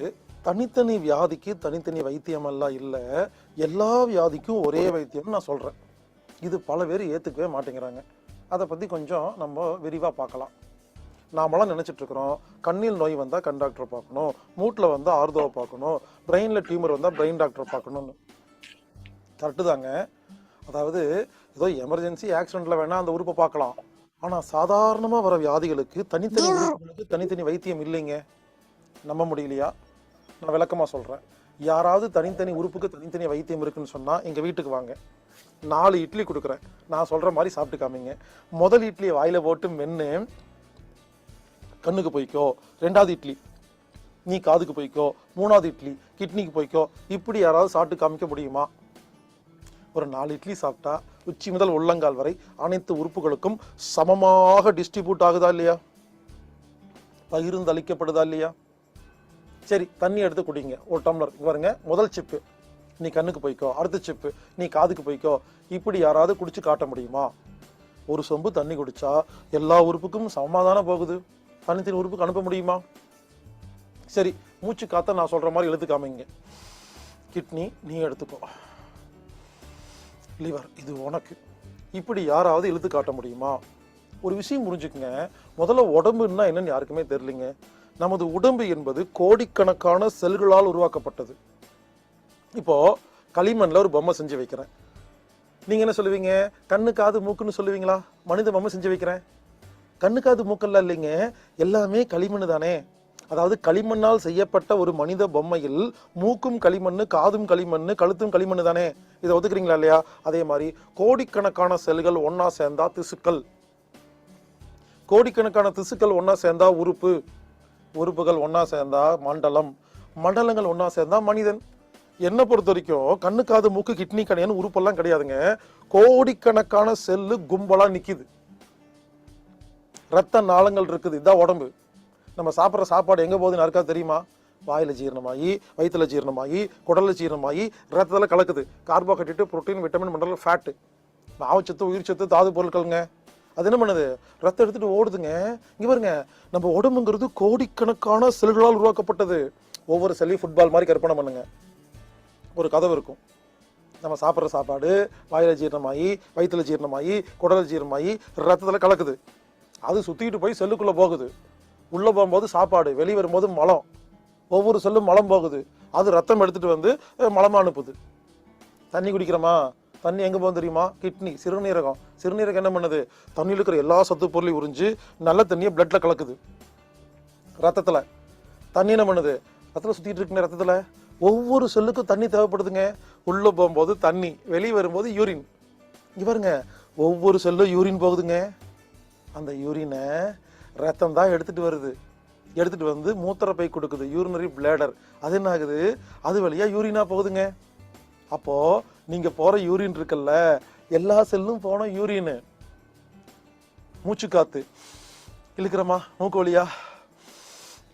தனித்தனி வியாதிக்கு தனித்தனி வைத்தியமெல்லாம் இல்லை, எல்லா வியாதிக்கும் ஒரே வைத்தியம்னு நான் சொல்கிறேன். இது பல பேர் ஏற்றுக்கவே மாட்டேங்கிறாங்க. அதை பற்றி கொஞ்சம் நம்ம விரிவாக பார்க்கலாம். நாமெல்லாம் நினச்சிட்ருக்குறோம், கண்ணில் நோய் வந்தால் கண் டாக்டரை பார்க்கணும், மூட்டில் வந்தால் ஆர்தோவை பார்க்கணும், பிரெயினில் டியூமர் வந்தால் பிரெயின் டாக்டரை பார்க்கணும்னு. கரெக்டு தாங்க. அதாவது ஏதோ எமர்ஜென்சி ஆக்சிடெண்ட்டில் வேணால் அந்த உறுப்பை பார்க்கலாம். ஆனால் சாதாரணமாக வர வியாதிகளுக்கு தனித்தனி உறுப்புகளுக்கு தனித்தனி வைத்தியம் இல்லைங்க. நம்ப முடியலையா? நான் விளக்கமாக சொல்கிறேன். யாராவது தனித்தனி உறுப்புக்கு தனித்தனி வைத்தியம் இருக்குன்னு சொன்னால் எங்கள் வீட்டுக்கு வாங்க, 4 இட்லி கொடுக்குறேன், நான் சொல்கிற மாதிரி சாப்பிட்டு காமிங்க. முதல் இட்லியை வாயில் போட்டு மென்று கண்ணுக்கு போய்க்கோ, 2வது இட்லி நீ காதுக்கு போய்க்கோ, 3வது இட்லி கிட்னிக்கு போய்க்கோ. இப்படி யாராவது சாப்பிட்டு காமிக்க முடியுமா? ஒரு 4 இட்லி சாப்பிட்டா உச்சி முதல் உள்ளங்கால் வரை அனைத்து உறுப்புகளுக்கும் சமமாக டிஸ்ட்ரிபியூட் ஆகுதா இல்லையா? பகிர்ந்து அளிக்கப்படுதா இல்லையா? சரி, தண்ணி எடுத்து குடிங்க, ஒரு டம்ளர். பாருங்க, முதல் சிப்பு நீ கண்ணுக்கு போய்க்கோ, அடுத்த சிப்பு நீ காதுக்கு போய்க்கோ. இப்படி யாராவது குடிச்சு காட்ட முடியுமா? ஒரு சொம்பு தண்ணி குடிச்சா எல்லா உறுப்புக்கும் சமமாதானே போகுது, தனித்தனி உறுப்புக்கு அனுப்ப முடியுமா? சரி, மூச்சு காத்த நான் சொல்ற மாதிரி இழுத்து காமிங்க. கிட்னி நீ எடுத்துக்கோ, லிவர் இது உனக்கு. இப்படி யாராவது இழுத்து காட்ட முடியுமா? ஒரு விஷயம் புரிஞ்சுக்குங்க, முதல்ல உடம்புன்னா என்னன்னு யாருக்குமே தெரியலிங்க. நமது உடம்பு என்பது கோடிக்கணக்கான செல்களால் உருவாக்கப்பட்டது. இப்போ களிமண்ல ஒரு பொம்மை செஞ்சு வைக்கிறேன், நீங்க என்ன சொல்லுவீங்க? கண்ணு காது மூக்குன்னு சொல்லுவீங்களா? மனித பொம்மை செஞ்சு வைக்கிறேன், கண்ணு காது மூக்கெல்லாம் இல்லைங்க, எல்லாமே களிமண் தானே. அதாவது களிமண்ணால் செய்யப்பட்ட ஒரு மனித பொம்மையில் மூக்கும் களிமண்ணு, காதும் களிமண்ணு, கழுத்தும் களிமண்ணு தானே. இதை ஒத்துக்கிறீங்களா இல்லையா? அதே மாதிரி கோடிக்கணக்கான செல்கள் ஒன்னா சேர்ந்தா திசுக்கள், கோடிக்கணக்கான திசுக்கள் ஒன்னா சேர்ந்தா உறுப்பு, உறுப்புகள் ஒன்னா சேர்ந்தா மண்டலம், மண்டலங்கள் ஒன்னா சேர்ந்தா மனிதன். என்ன பொறுத்த வரைக்கும் கண்ணு காது மூக்கு கிட்னி கணையன்னு உறுப்பெல்லாம் கிடையாதுங்க. கோடிக்கணக்கான செல்லு கும்பலா நிக்குது, ரத்த நாளங்கள் இருக்குது, இதுதான் உடம்பு. நம்ம சாப்பிட்ற சாப்பாடு எங்க போகுதுன்னு யாருக்கா தெரியுமா? வாயில ஜீரணமாகி, வயிற்றுல ஜீரணமாகி, குடல்ல ஜீரணமாகி, ரத்தத்துல கலக்குது. Carbohydrate, protein, vitamin, mineral, fat, மாவுச்சத்து, உயிர் சத்து, தாது பொருட்கள்ங்க. அது என்ன பண்ணுது? ரத்தம் எடுத்துட்டு ஓடுதுங்க. இங்க பாருங்க, நம்ம உடம்புங்கிறது கோடிக்கணக்கான செல்களால் உருவாக்கப்பட்டது. ஒவ்வொரு செல்லையும் ஃபுட்பால் மாதிரி கற்பனை பண்ணுங்க. ஒரு கதவு இருக்கும், நம்ம சாப்பிட்ற சாப்பாடு வாயில ஜீரணமாகி, வயிற்றுல ஜீரணமாகி, குடல ஜீரணமாகி, ரத்தத்துல கலக்குது. அது சுத்திக்கிட்டு போய் செல்லுக்குள்ள போகுது. உள்ள போகும்போது சாப்பாடு, வெளியே வரும்போது மலம், ஒவ்வொரு செல்லும் மலம் போகுது. அது ரத்தம் எடுத்துட்டு வந்து மலமா அனுப்புது. தண்ணி குடிக்கிறோமா? தண்ணி எங்க போகும் தெரியுமா? கிட்னி, சிறுநீரகம். சிறுநீரகம் என்ன பண்ணுது? தண்ணியில் இருக்கிற எல்லா சத்து பொருளையும் உறிஞ்சு நல்ல தண்ணியை பிளட்ல கலக்குது. ரத்தத்துல தண்ணி என்ன பண்ணுது? ரத்தத்துல சுத்திட்டு இருக்குங்க. ரத்தத்துல ஒவ்வொரு செல்லுக்கும் தண்ணி தேவைப்படுதுங்க. உள்ள போகும்போது தண்ணி, வெளியே வரும்போது யூரின். இங்க பாருங்க, ஒவ்வொரு செல்லும் யூரின் போகுதுங்க. அந்த யூரினை ரத்தம் தான் எடுத்துட்டு வருது. எடுத்துட்டு வந்து மூத்திரப்பை கொடுக்குது, யூரினரி பிளேடர். அது என்ன ஆகுது? அது வழியா யூரினா போகுதுங்க. அப்போ நீங்க போற யூரின் இருக்குல்ல, எல்லா செல்லும் போன யூரின். மூச்சு காத்து இழுக்கிறோமா மூக்கு வழியா,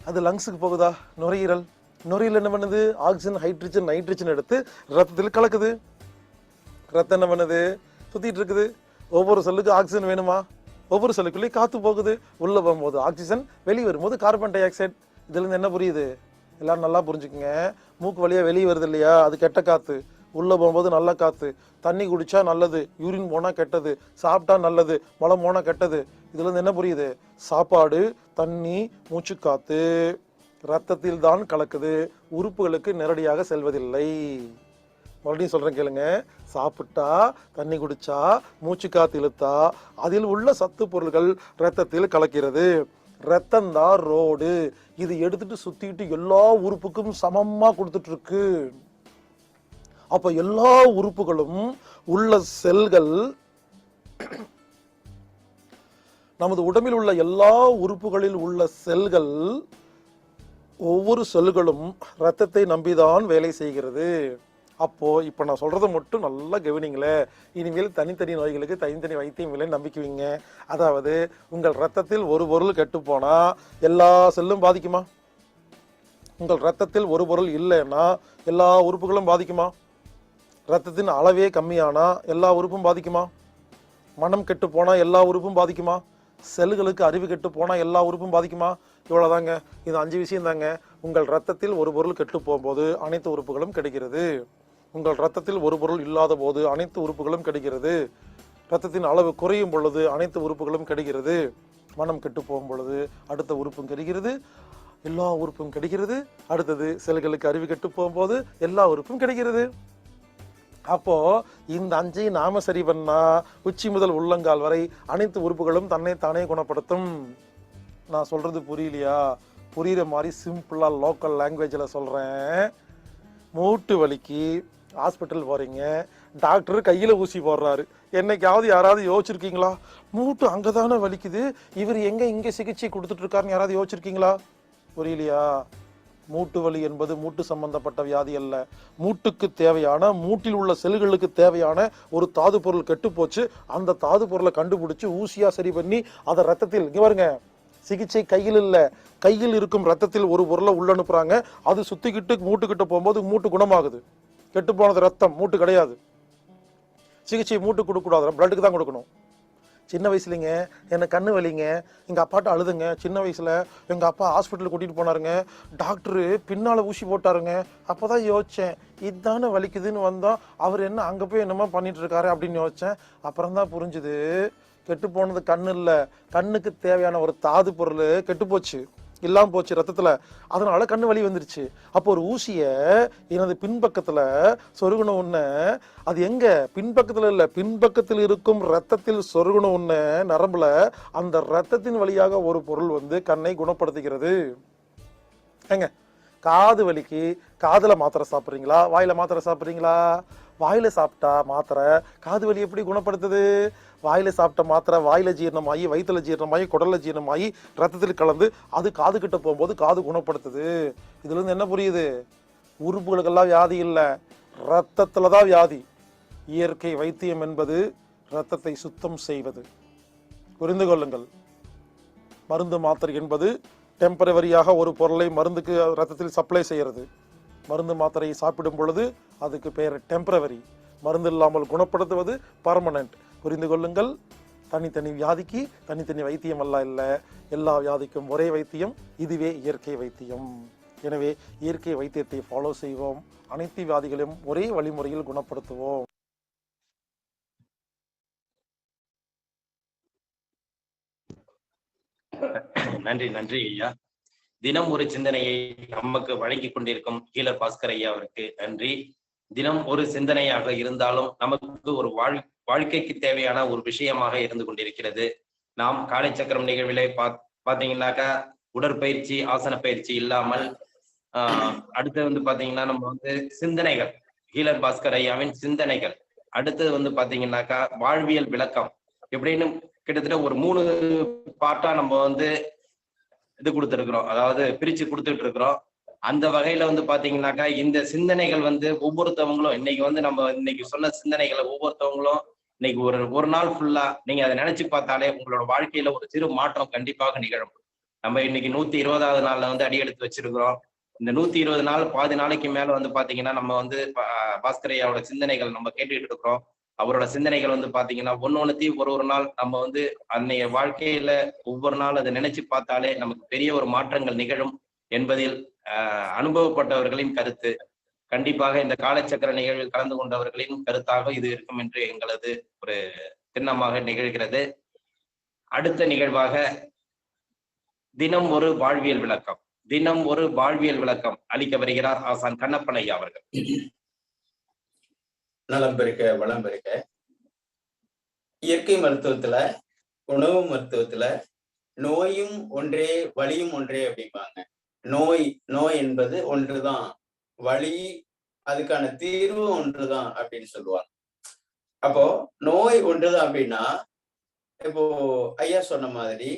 அது லங்ஸுக்கு போகுதா? நுரையீரல், நுரையீரல் என்ன பண்ணுது? ஆக்சிஜன், ஹைட்ரஜன், நைட்ரஜன் எடுத்து ரத்தத்தில் கலக்குது. ரத்தம் என்ன பண்ணுது? சுத்திட்டு இருக்குது. ஒவ்வொரு செல்லுக்கு ஆக்சிஜன் வேணுமா? ஒவ்வொரு செல்லுக்குள்ளேயும் காத்து போகுது. உள்ள போகும்போது ஆக்சிஜன், வெளியே வரும்போது கார்பன் டை ஆக்சைடு. இதுல இருந்து என்ன புரியுது? எல்லாரும் நல்லா புரிஞ்சுக்குங்க. மூக்கு வழியா வெளியே வருது இல்லையா, அது கெட்ட காத்து. உள்ள போகும்போது நல்ல காத்து. தண்ணி குடிச்சா நல்லது, யூரின் போனா கெட்டது, சாப்பிட்டா நல்லது, மலம் போனா கெட்டது. இதுல இருந்து என்ன புரியுது? சாப்பாடு, தண்ணி, மூச்சு காத்து ரத்தத்தில் தான் கலக்குது, உறுப்புகளுக்கு நேரடியாக செல்வதில்லை. மறுபடியும் சொல்றேன் கேளுங்க. சாப்பிட்டா, தண்ணி குடிச்சா, மூச்சு காத்து இழுத்தா அதில் உள்ள சத்து பொருள்கள் ரத்தத்தில் கலக்கிறது. ரத்தம் தான் ரோடு. இது எடுத்துட்டு சுத்திட்டு எல்லா உறுப்புக்கும் சமமா கொடுத்துட்டு இருக்கு. அப்ப எல்லா உறுப்புகளும் உள்ள செல்கள், நமது உடம்பில் உள்ள எல்லா உறுப்புகளில் உள்ள செல்கள், ஒவ்வொரு செல்களும் ரத்தத்தை நம்பிதான் வேலை செய்கிறது. அப்போ இப்ப நான் சொல்றதை மட்டும் நல்லா கவனிங்களே. இனிமேல் தனித்தனி நோய்களுக்கு தனித்தனி வைத்தியம் இல்லை நம்பிக்குவீங்க. அதாவது உங்கள் ரத்தத்தில் ஒரு பொருள் கெட்டு போனா எல்லா செல்லும் பாதிக்குமா? உங்கள் ரத்தத்தில் ஒரு பொருள் இல்லைன்னா எல்லா உறுப்புகளும் பாதிக்குமா? ரத்தத்தின் அளவே கம்மியானா எல்லா உறுப்பும் பாதிக்குமா? மனம் கெட்டு போனா எல்லா உறுப்பும் பாதிக்குமா? செல்களுக்கு அறிவு கெட்டு போனா எல்லா உறுப்பும் பாதிக்குமா? இவ்வளவுதாங்க. இது 5 விஷயம் தாங்க. உங்கள் ரத்தத்தில் ஒரு பொருள் கெட்டு போகும்போது அனைத்து உறுப்புகளும் கிடைக்கிறது. உங்கள் ரத்தத்தில் ஒரு பொருள் இல்லாத போது அனைத்து உறுப்புகளும் கிடைக்கிறது. ரத்தத்தின் அளவு குறையும் பொழுது அனைத்து உறுப்புகளும் கிடைக்கிறது. மனம் கெட்டு போகும் பொழுது அடுத்த உறுப்பும் கிடைக்கிறது, எல்லா உறுப்பும் கிடைக்கிறது. அடுத்தது செல்களுக்கு அறிவு கெட்டு போகும்போது எல்லா உறுப்பும் கிடைக்கிறது. அப்போ இந்த 5ஐ நாம சரி பண்ணா உச்சி முதல் உள்ளங்கால் வரை அனைத்து உறுப்புகளும் தன்னை தானே குணப்படுத்தும். நான் சொல்றது புரியலையா? புரியுற மாதிரி சிம்பிளா லோக்கல் லாங்குவேஜ்ல சொல்றேன். மூட்டு வலிக்கு ஹாஸ்பிட்டல் போறீங்க, டாக்டர் கையில ஊசி போடுறாரு. என்னைக்காவது யாராவது யோசிச்சிருக்கீங்களா? மூட்டு அங்கதானே வலிக்குது, இவர் எங்க இங்க சிகிச்சை கொடுத்துட்டு இருக்காருன்னு யாராவது யோசிச்சிருக்கீங்களா? புரியலையா? மூட்டு வலி என்பது மூட்டு சம்பந்தப்பட்ட வியாதி அல்ல. மூட்டுக்கு தேவையான, மூட்டில் உள்ள செல்களுக்கு தேவையான ஒரு தாது பொருள் கெட்டு போச்சு. அந்த தாது பொருளை கண்டுபிடிச்சு ஊசியா சரி பண்ணி அதை ரத்தத்தில், இங்க பாருங்க, சிகிச்சை கையில் இல்ல, கையில் இருக்கும் ரத்தத்தில் ஒரு பொருளை உள்ள அனுப்புறாங்க. அது சுத்திக்கிட்டு மூட்டுக்கிட்ட போகும்போது மூட்டு குணமாகுது. கெட்டு போனது ரத்தம், மூட்டு கிடையாது. சிகிச்சை மூட்டு கொடுக்க கூடாது, பிளட்டுக்கு தான் கொடுக்கணும். சின்ன வயசுலிங்க எனக்கு கண்ணு வலிங்க, எங்கள் அப்பாட்ட அழுதுங்க. சின்ன வயசில் எங்கள் அப்பா ஹாஸ்பிட்டலுக்கு கூட்டிகிட்டு போனாருங்க. டாக்டரு பின்னால் ஊசி போட்டாருங்க. அப்போ தான் யோசித்தேன், இதுதானே வலிக்குதுன்னு வந்தோம், அவர் என்ன அங்கே போய் என்னமோ பண்ணிட்டு இருக்காரு அப்படின்னு யோசித்தேன். அப்புறம் தான் புரிஞ்சுது, கெட்டு போனது கண்ணு இல்லை, கண்ணுக்கு தேவையான ஒரு தாது பொருள் கெட்டு போச்சு, இல்லாமல் போச்சு ரத்தத்தில், அதனால கண்ணு வலி வந்துருச்சு. அப்போ ஒரு ஊசியை எனது பின்பக்கத்தில் சொருகுன உடனே, அது எங்க பின்பக்கத்தில் இல்லை, பின்பக்கத்தில் இருக்கும் ரத்தத்தில் சொருகுன உடனே நரம்புல அந்த ரத்தத்தின் வழியாக ஒரு பொருள் வந்து கண்ணை குணப்படுத்துகிறது. ஏங்க காது வலிக்கு காதில் மாத்திரை சாப்பிட்றீங்களா, வாயில் மாத்திரை சாப்பிட்றீங்களா? வாயில் சாப்பிட்டா மாத்திரை காது வலி எப்படி குணப்படுத்துது? வாயில் சாப்பிட்ட மாத்திரை வாயில் ஜீரணமாகி, வயிற்றுல ஜீரணமாகி, குடலில் ஜீரணமாகி, ரத்தத்தில் கலந்து அது காது கிட்ட போகும்போது காது குணப்படுத்துது. இதுலேருந்து என்ன புரியுது? உறுப்புகளுக்கெல்லாம் வியாதி இல்லை, ரத்தத்தில் தான் வியாதி. இயற்கை வைத்தியம் என்பது ரத்தத்தை சுத்தம் செய்வது. புரிந்து கொள்ளுங்கள். மருந்து மாத்திரை என்பது டெம்பரவரியாக ஒரு பொருளை மருந்துக்கு ரத்தத்தில் சப்ளை செய்கிறது. மருந்து மாத்திரையை சாப்பிடும் பொழுது அதுக்கு பெயர் டெம்பரவரி. மருந்து இல்லாமல் குணப்படுத்துவது பர்மனன்ட். புரிந்து கொள்ளுங்கள். தனித்தனி வியாதிக்கு தனித்தனி வைத்தியம் அல்ல இல்லை, எல்லா வியாதிக்கும் ஒரே வைத்தியம், இதுவே இயற்கை வைத்தியம். எனவே இயற்கை வைத்தியத்தை ஃபாலோ செய்வோம், அனைத்து வியாதிகளையும் ஒரே வழிமுறையில் குணப்படுத்துவோம். நன்றி நன்றி ஐயா. தினம் ஒரு சிந்தனையை நமக்கு வழங்கி கொண்டிருக்கும் ஹீலர் பாஸ்கர் ஐயா அவருக்கு நன்றி. தினம் ஒரு சிந்தனையாக இருந்தாலும் நமக்கு ஒரு வாழ்க்கைக்கு தேவையான ஒரு விஷயமாக இருந்து கொண்டிருக்கிறது. நாம் காலை சக்கரம் நிகழ்விலே பாத்தீங்கன்னாக்கா உடற்பயிற்சி, ஆசன பயிற்சி இல்லாமல் அடுத்து வந்து பாத்தீங்கன்னா நம்ம வந்து சிந்தனைகள், ஹீலர் பாஸ்கர் ஐயாவின் சிந்தனைகள், அடுத்தது வந்து பாத்தீங்கன்னாக்கா வாழ்வியல் விளக்கம் எப்படின்னு கிட்டத்தட்ட ஒரு 3 பார்ட்டா நம்ம வந்து இது கொடுத்துருக்குறோம், அதாவது பிரிச்சு கொடுத்துட்டு இருக்கிறோம். அந்த வகையில வந்து பாத்தீங்கன்னாக்கா இந்த சிந்தனைகள் வந்து ஒவ்வொருத்தவங்களும் இன்னைக்கு வந்து நம்ம இன்னைக்கு சொன்ன சிந்தனைகளை ஒவ்வொருத்தவங்களும் இன்னைக்கு ஒரு நாள் ஃபுல்லா நீங்க அதை நினைச்சு பார்த்தாலே உங்களோட வாழ்க்கையில ஒரு சிறு மாற்றம் கண்டிப்பாக நிகழும். நம்ம இன்னைக்கு 120வது நாள்ல வந்து அடியெடுத்து வச்சிருக்கிறோம். இந்த 120 நாள் பாதி நாளைக்கு மேல வந்து பாத்தீங்கன்னா நம்ம வந்து பாஸ்கர் ஐயாவோட சிந்தனைகள் நம்ம கேட்டுட்டு இருக்கிறோம். அவரோட சிந்தனைகள் வந்து பாத்தீங்கன்னா ஒன்னொன்னுத்தையும் ஒரு நாள் நம்ம வந்து அன்னைய வாழ்க்கையில ஒவ்வொரு நாள் அதை நினைச்சு பார்த்தாலே நமக்கு பெரிய ஒரு மாற்றங்கள் நிகழும் என்பதில் அனுபவப்பட்டவர்களின் கருத்து. கண்டிப்பாக இந்த காலச்சக்கர நிகழ்வில் கலந்து கொண்டவர்களின் கருத்தாக இது இருக்கும் என்று எங்களது ஒரு திண்ணமாக நிகழ்கிறது. அடுத்த நிகழ்வாக தினம் ஒரு வாழ்வியல் விளக்கம், தினம் ஒரு வாழ்வியல் விளக்கம் அளிக்க வருகிறார் ஆசான் கண்ணப்பன் ஐயா அவர்கள். நலம் பெருக்க வளம் பெருக்க. இயற்கை மருத்துவத்துல, உணவு மருத்துவத்துல நோயும் ஒன்றே வலியும் ஒன்றே அப்படிம்பாங்க. நோய் என்பது ஒன்றுதான், வலி அதுக்கான தீர்வு ஒன்றுதான் அப்படின்னு சொல்லுவாங்க. அப்போ நோய் ஒன்றுதான் அப்படின்னா, இப்போ ஐயா சொன்ன மாதிரி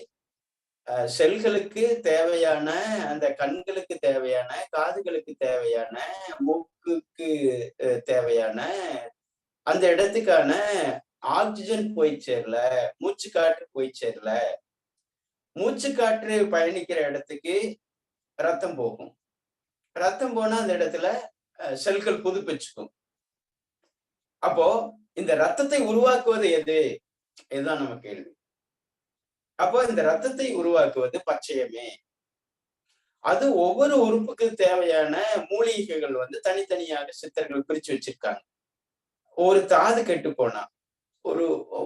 செல்களுக்கு தேவையான, அந்த கண்களுக்கு தேவையான, காதுகளுக்கு தேவையான, மூக்குக்கு தேவையான அந்த இடத்துக்கான ஆக்சிஜன் போய் சேரல, மூச்சு காற்று போய் சேரல. மூச்சு காற்று பயணிக்கிற இடத்துக்கு ரத்தம் போகும். ரத்தம் போனா அந்த இடத்துல செல்கள் புதுப்பிச்சுக்கும். அப்போ இந்த ரத்தத்தை உருவாக்குவது எது? இதுதான் நம்ம கேள்வி. அப்போ இந்த ரத்தத்தை உருவாக்குவது பச்சையமே. அது ஒவ்வொரு உறுப்புக்கு தேவையான மூலிகைகள் வந்து தனித்தனியாக சித்தர்கள் பிரிச்சு வச்சிருக்காங்க. ஒரு தாது கெட்டு போனா,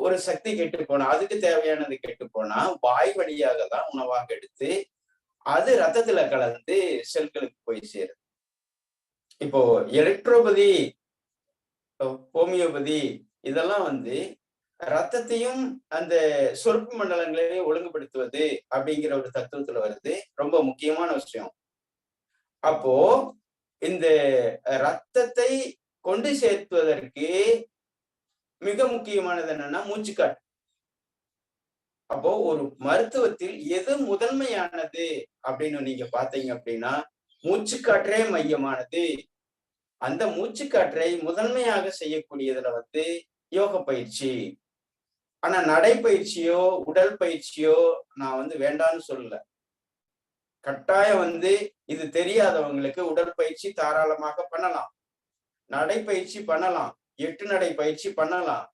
ஒரு சக்தி கெட்டு போனா, அதுக்கு தேவையானது கெட்டு போனா வாய் வழியாக தான் உணவாக எடுத்து அது ரத்தத்துல கலந்து செல்களுக்கு போய் சேரும். இப்போ எலக்ட்ரோபதி, ஹோமியோபதி இதெல்லாம் வந்து ரத்தத்தையும் அந்த சொற்பு மண்டலங்களையும் ஒழுங்குபடுத்துவது அப்படிங்கிற ஒரு தத்துவத்துல வருது. ரொம்ப முக்கியமான விஷயம். அப்போ இந்த ரத்தத்தை கொண்டு சேர்த்துவதற்கு மிக முக்கியமானது என்னன்னா மூச்சுக்காற்று. அப்போ ஒரு மருத்துவத்தில் எது முதன்மையானது அப்படின்னு நீங்க பாத்தீங்க அப்படின்னா மூச்சுக்காற்றே மையமானது. அந்த மூச்சுக்காற்றை முதன்மையாக செய்யக்கூடியதுல வந்து யோக பயிற்சி. ஆனா நடைப்பயிற்சியோ உடல் பயிற்சியோ நான் வந்து வேண்டான்னு சொல்லல. கட்டாயம் வந்து இது தெரியாதவங்களுக்கு உடற்பயிற்சி தாராளமாக பண்ணலாம், நடைப்பயிற்சி பண்ணலாம், 8 நடை பயிற்சி பண்ணலாம்.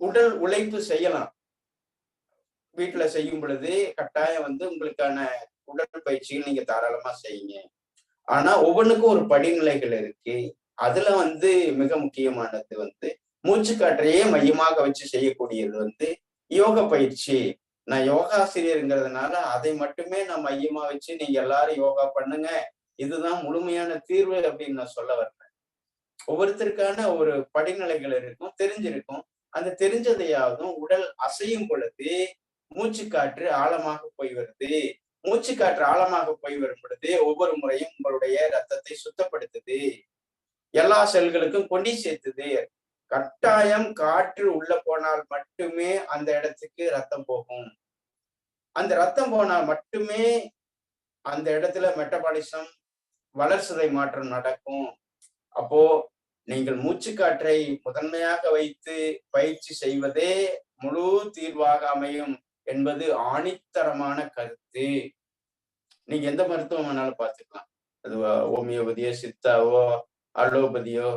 உடல் உழைப்பு செய்யலாம். வீட்டுல செய்யும் பொழுது கட்டாயம் வந்து உங்களுக்கான உடற்பயிற்சிகள் நீங்க தாராளமா செய்யுங்க. ஆனா ஒவ்வொன்றுக்கும் ஒரு படிநிலைகள் இருக்கு. அதுல வந்து மிக முக்கியமானது வந்து மூச்சு காற்றையே மையமாக வச்சு செய்யக்கூடியது வந்து யோக பயிற்சி. நான் யோகாசிரியருங்கிறதுனால அதை மட்டுமே நான் மையமா வச்சு நீங்க எல்லாரும் யோகா பண்ணுங்க, இதுதான் முழுமையான தீர்வு அப்படின்னு நான் சொல்ல வரேன். ஒவ்வொருத்தருக்கான ஒரு படிநிலைகள் இருக்கும், தெரிஞ்சிருக்கும். அந்த தெரிஞ்சதையாவதும் உடல் அசையும் பொழுது மூச்சு காற்று ஆழமாக போய் வருது. மூச்சு காற்று ஆழமாக போய் வரும் பொழுது ஒவ்வொரு முறையும் உங்களுடைய ரத்தத்தை சுத்தப்படுத்துது, எல்லா செல்களுக்கும் கொண்டு சேர்த்துது. கட்டாயம் காற்று உள்ள போனால் மட்டுமே அந்த இடத்துக்கு ரத்தம் போகும். அந்த ரத்தம் போனால் மட்டுமே அந்த இடத்துல மெட்டபாலிசம், வளர்சிதை மாற்றம் நடக்கும். அப்போ நீங்கள் மூச்சு காற்றை முதன்மையாக வைத்து பயிற்சி செய்வதே முழு தீர்வாக அமையும் என்பது ஆணித்தரமான கருத்து. நீங்க எந்த மருத்துவம் வேணாலும் பார்த்துக்கலாம். அது ஹோமியோபதியோ, சித்தாவோ, அலோபதியோ,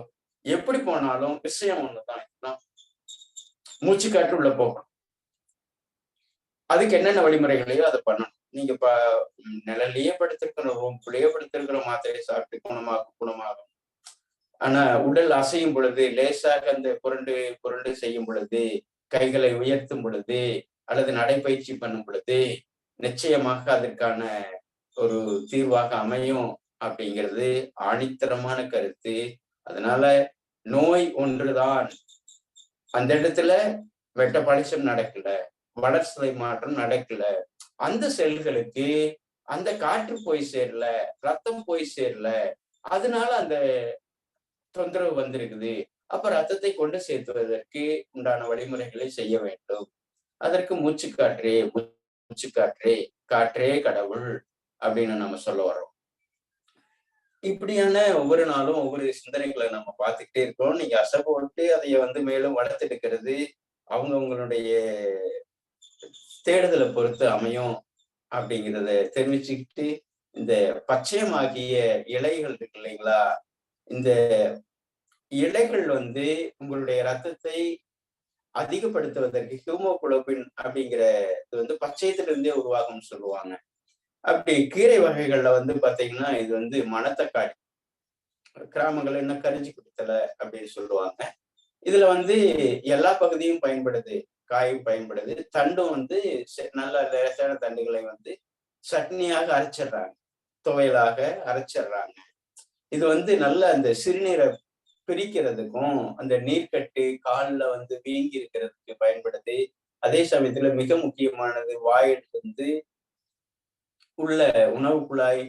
எப்படி போனாலும் விஷயம் ஒண்ணுதான். மூச்சு காற்று உள்ள போகணும். அதுக்கு என்னென்ன வழிமுறைகளையோ அதை பண்ணணும். நீங்க நிழல்லையே படுத்திருக்கிற, ரூம்குள்ளேயே படுத்திருக்கிற மாத்திரையை சாப்பிட்டு குணமாகும். ஆனா உடல் அசையும் பொழுது, லேசாக அந்த புரண்டு செய்யும் பொழுது, கைகளை உயர்த்தும் பொழுது அல்லது நடைப்பயிற்சி பண்ணும் பொழுது நிச்சயமாக அதற்கான ஒரு தீர்வாக அமையும் அப்படிங்கிறது ஆணித்தரமான கருத்து. அதனால நோய் ஒன்றுதான், அந்த இடத்துல மெட்டபாலிசம் நடக்கல, வளர்சிதை மாற்றம் நடக்கல, அந்த செல்களுக்கு அந்த காற்று போய் சேரல, ரத்தம் போய் சேரல, அதனால அந்த தொந்தரவு வந்திருக்குது. அப்ப ரத்தத்தை கொண்டு சேர்த்துவதற்கு உண்டான வழிமுறைகளை செய்ய வேண்டும். அதற்கு மூச்சு காற்றே கடவுள் அப்படின்னு நம்ம சொல்ல வர்றோம். இப்படியான ஒவ்வொரு நாளும் ஒவ்வொரு சிந்தனைகளை நம்ம பார்த்துக்கிட்டே இருக்கோம். நீங்க அசைப்போட்டு அதைய வந்து மேலும் வளர்த்தெடுக்கிறது அவங்களுடைய தேடுதலை பொறுத்து அமையும் அப்படிங்கிறத தெரிவிச்சுக்கிட்டு, இந்த பச்சையமாகிய இலைகள் இருக்கு இல்லைங்களா, இந்த இலைகள் வந்து உங்களுடைய ரத்தத்தை அதிகப்படுத்துவதற்கு ஹீமோகுளோபின் அப்படிங்கிற இது வந்து பச்சையத்திலிருந்தே உருவாகும்னு சொல்லுவாங்க. அப்படி கீரை வகைகள்ல வந்து பாத்தீங்கன்னா இது வந்து மணத்தக்காளி, கிராமங்கள்ல என்ன கரிஞ்சி குடித்தலை அப்படின்னு சொல்லுவாங்க. இதுல வந்து எல்லா பகுதியும் பயன்படுது, காயும் பயன்படுது, தண்டும் வந்து நல்ல லேசான தண்டுகளை வந்து சட்னியாக அரைச்சிடுறாங்க, துவையலாக அரைச்சிடுறாங்க. இது வந்து நல்ல அந்த சிறுநீரை பிரிக்கிறதுக்கும் அந்த நீர்க்கட்டு காலில் வந்து வீங்கி இருக்கிறதுக்கு பயன்படுது. அதே சமயத்துல மிக முக்கியமானது வாயில் வந்து உள்ள உணவு குழாய்,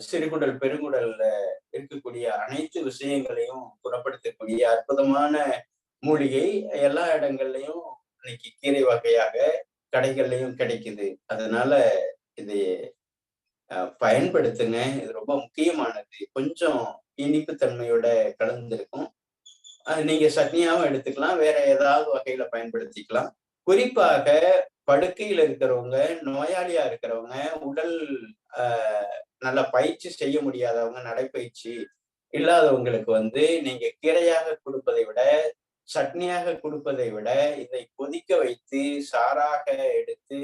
சிறுகுடல், பெருங்குடல்ல இருக்கக்கூடிய அனைத்து விஷயங்களையும் குணப்படுத்தக்கூடிய அற்புதமான மூலிகை. எல்லா இடங்கள்லயும் இன்னைக்கு கீரை வகையாக கடைகள்லயும் கிடைக்குது. அதனால இது பயன்படுத்துங்க, இது ரொம்ப முக்கியமானது. கொஞ்சம் இனிப்பு தன்மையோட கலந்துருக்கும். நீங்க சட்னியாவும் எடுத்துக்கலாம், வேற ஏதாவது வகையில பயன்படுத்திக்கலாம். குறிப்பாக படுக்கையில இருக்கிறவங்க, நோயாளியா இருக்கிறவங்க, உடல் நல்ல பயிற்சி செய்ய முடியாதவங்க, நடைப்பயிற்சி இல்லாதவங்களுக்கு வந்து நீங்க கீரையாக கொடுப்பதை விட, சட்னியாக கொடுப்பதை விட இதை கொதிக்க வைத்து சாறாக எடுத்து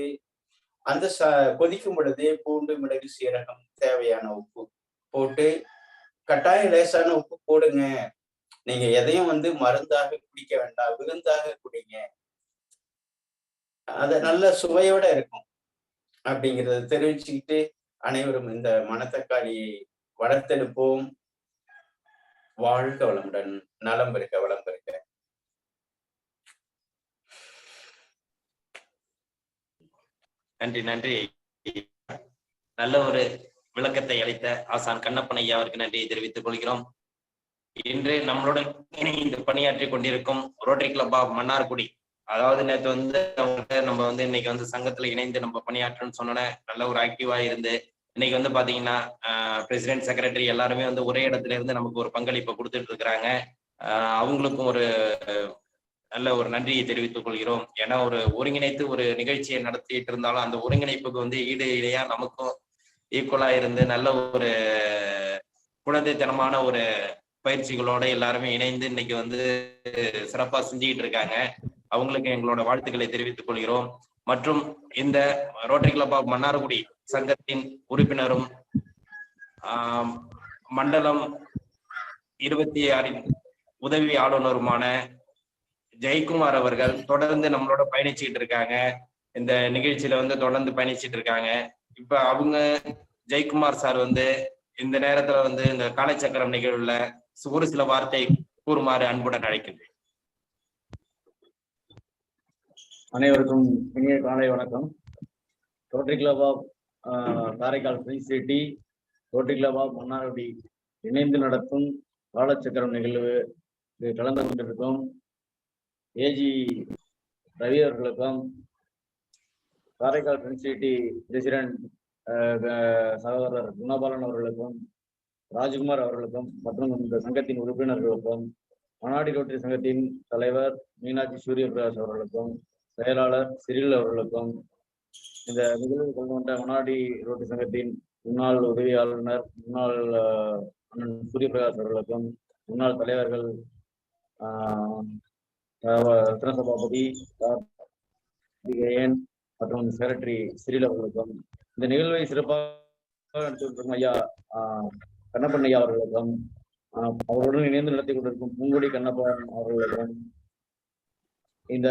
அந்த கொதிக்கும் பொழுதே பூண்டு, மிளகு, சீரகம், தேவையான உப்பு போட்டு, கட்டாயம் லேசான உப்பு போடுங்க. நீங்க எதையும் வந்து மருந்தாக குடிக்க வேண்டாம், விருந்தாக குடிங்க. அத நல்ல சுவையோட இருக்கும் அப்படிங்கிறத தெரிவிச்சுக்கிட்டு அனைவரும் இந்த மணத்தக்காளியை வளர்த்தெடுப்போம். வாழ்க வளமுடன், நலம் பெருக, வளம் பெருக. நன்றி நன்றி. நல்ல ஒரு விளக்கத்தை அளித்த ஆசான் கண்ணப்பன் ஐயா அவருக்கு நன்றியை தெரிவித்துக் கொள்கிறோம். இன்று நம்மளுடன் இணைந்து பணியாற்றி கொண்டிருக்கும் ரோட்டரி கிளப் ஆஃப் மன்னார்குடி, அதாவது நேற்று வந்து நம்ம வந்து இன்னைக்கு வந்து சங்கத்துல இணைந்து நம்ம பணியாற்றணும்னு சொன்னோன்னே நல்ல ஒரு ஆக்டிவா இருந்து இன்னைக்கு வந்து பாத்தீங்கன்னா பிரசிடென்ட், செக்ரட்டரி எல்லாருமே வந்து ஒரே இடத்துல இருந்து நமக்கு ஒரு பங்களிப்பை கொடுத்துட்டு இருக்கிறாங்க. அவங்களுக்கும் ஒரு நல்ல ஒரு நன்றியை தெரிவித்துக் கொள்கிறோம். ஏன்னா ஒரு ஒருங்கிணைத்து ஒரு நிகழ்ச்சியை நடத்திட்டு இருந்தாலும் அந்த ஒருங்கிணைப்புக்கு வந்து ஈடு இடையா நமக்கும் ஈக்குவலா இருந்து நல்ல ஒரு குழந்தைத்தனமான ஒரு பயிற்சிகளோட எல்லாருமே இணைந்து இன்னைக்கு வந்து சிறப்பா செஞ்சுக்கிட்டு இருக்காங்க. அவங்களுக்கு எங்களோட வாழ்த்துக்களை தெரிவித்துக் கொள்கிறோம். மற்றும் இந்த ரோட்டரி கிளப் ஆஃப் மன்னார்குடி சங்கத்தின் உறுப்பினரும் மண்டலம் 26 உதவி ஆளுநருமான ஜெயக்குமார் அவர்கள் தொடர்ந்து நம்மளோட பயணிச்சுட்டு இருக்காங்க. இந்த நிகழ்ச்சியில வந்து தொடர்ந்து பயணிச்சுட்டு இருக்காங்க. இப்ப அவங்க ஜெயக்குமார் சார் வந்து இந்த நேரத்துல வந்து இந்த காலச்சக்கரம் நிகழ்வுல ஒரு சில வார்த்தை கூறுமாறு அன்புடன் அழைக்கின்றேன். அனைவருக்கும் இனிய காலை வணக்கம். Rotary club of Karaikal friends city, rotary club of Mannargudi இணைந்து நடத்தும் காலச்சக்கரம் நிகழ்வு கலந்து கொண்டிருக்கும் ஏஜி ரவி அவர்களுக்கும், காரைக்கால் ஃப்ரெண்ட்ஸ் சிட்டி பிரசிடென்ட் சகோதரர் குணபாலன் அவர்களுக்கும், ராஜ்குமார் அவர்களுக்கும் மற்றும் இந்த சங்கத்தின் உறுப்பினர்களுக்கும், மன்னாடி ரோட்டரி சங்கத்தின் தலைவர் மீனாட்சி சூரியபிரகாஷ் அவர்களுக்கும், செயலாளர் சிறில் அவர்களுக்கும், இந்த நிகழ்வில் கலந்து கொண்ட மன்னாடி ரோட்டரி சங்கத்தின் முன்னாள் உதவி ஆளுநர் முன்னாள் அண்ணன் சூரியபிரகாஷ் அவர்களுக்கும், முன்னாள் தலைவர்கள் ரத்ன சபாபதி கார்த்திகேயன் மற்றும் செக்ரட்டரி சிறில் அவர்களுக்கும், இந்த நிகழ்வை சிறப்பாக நடத்தியிருக்கும் ஐயா கண்ணப்பன் ஐயா அவர்களுக்கும், அவர்களுடன் இணைந்து நடத்தி கொண்டிருக்கும் பூங்குடி கண்ணப்பன் அவர்களுக்கும், இந்த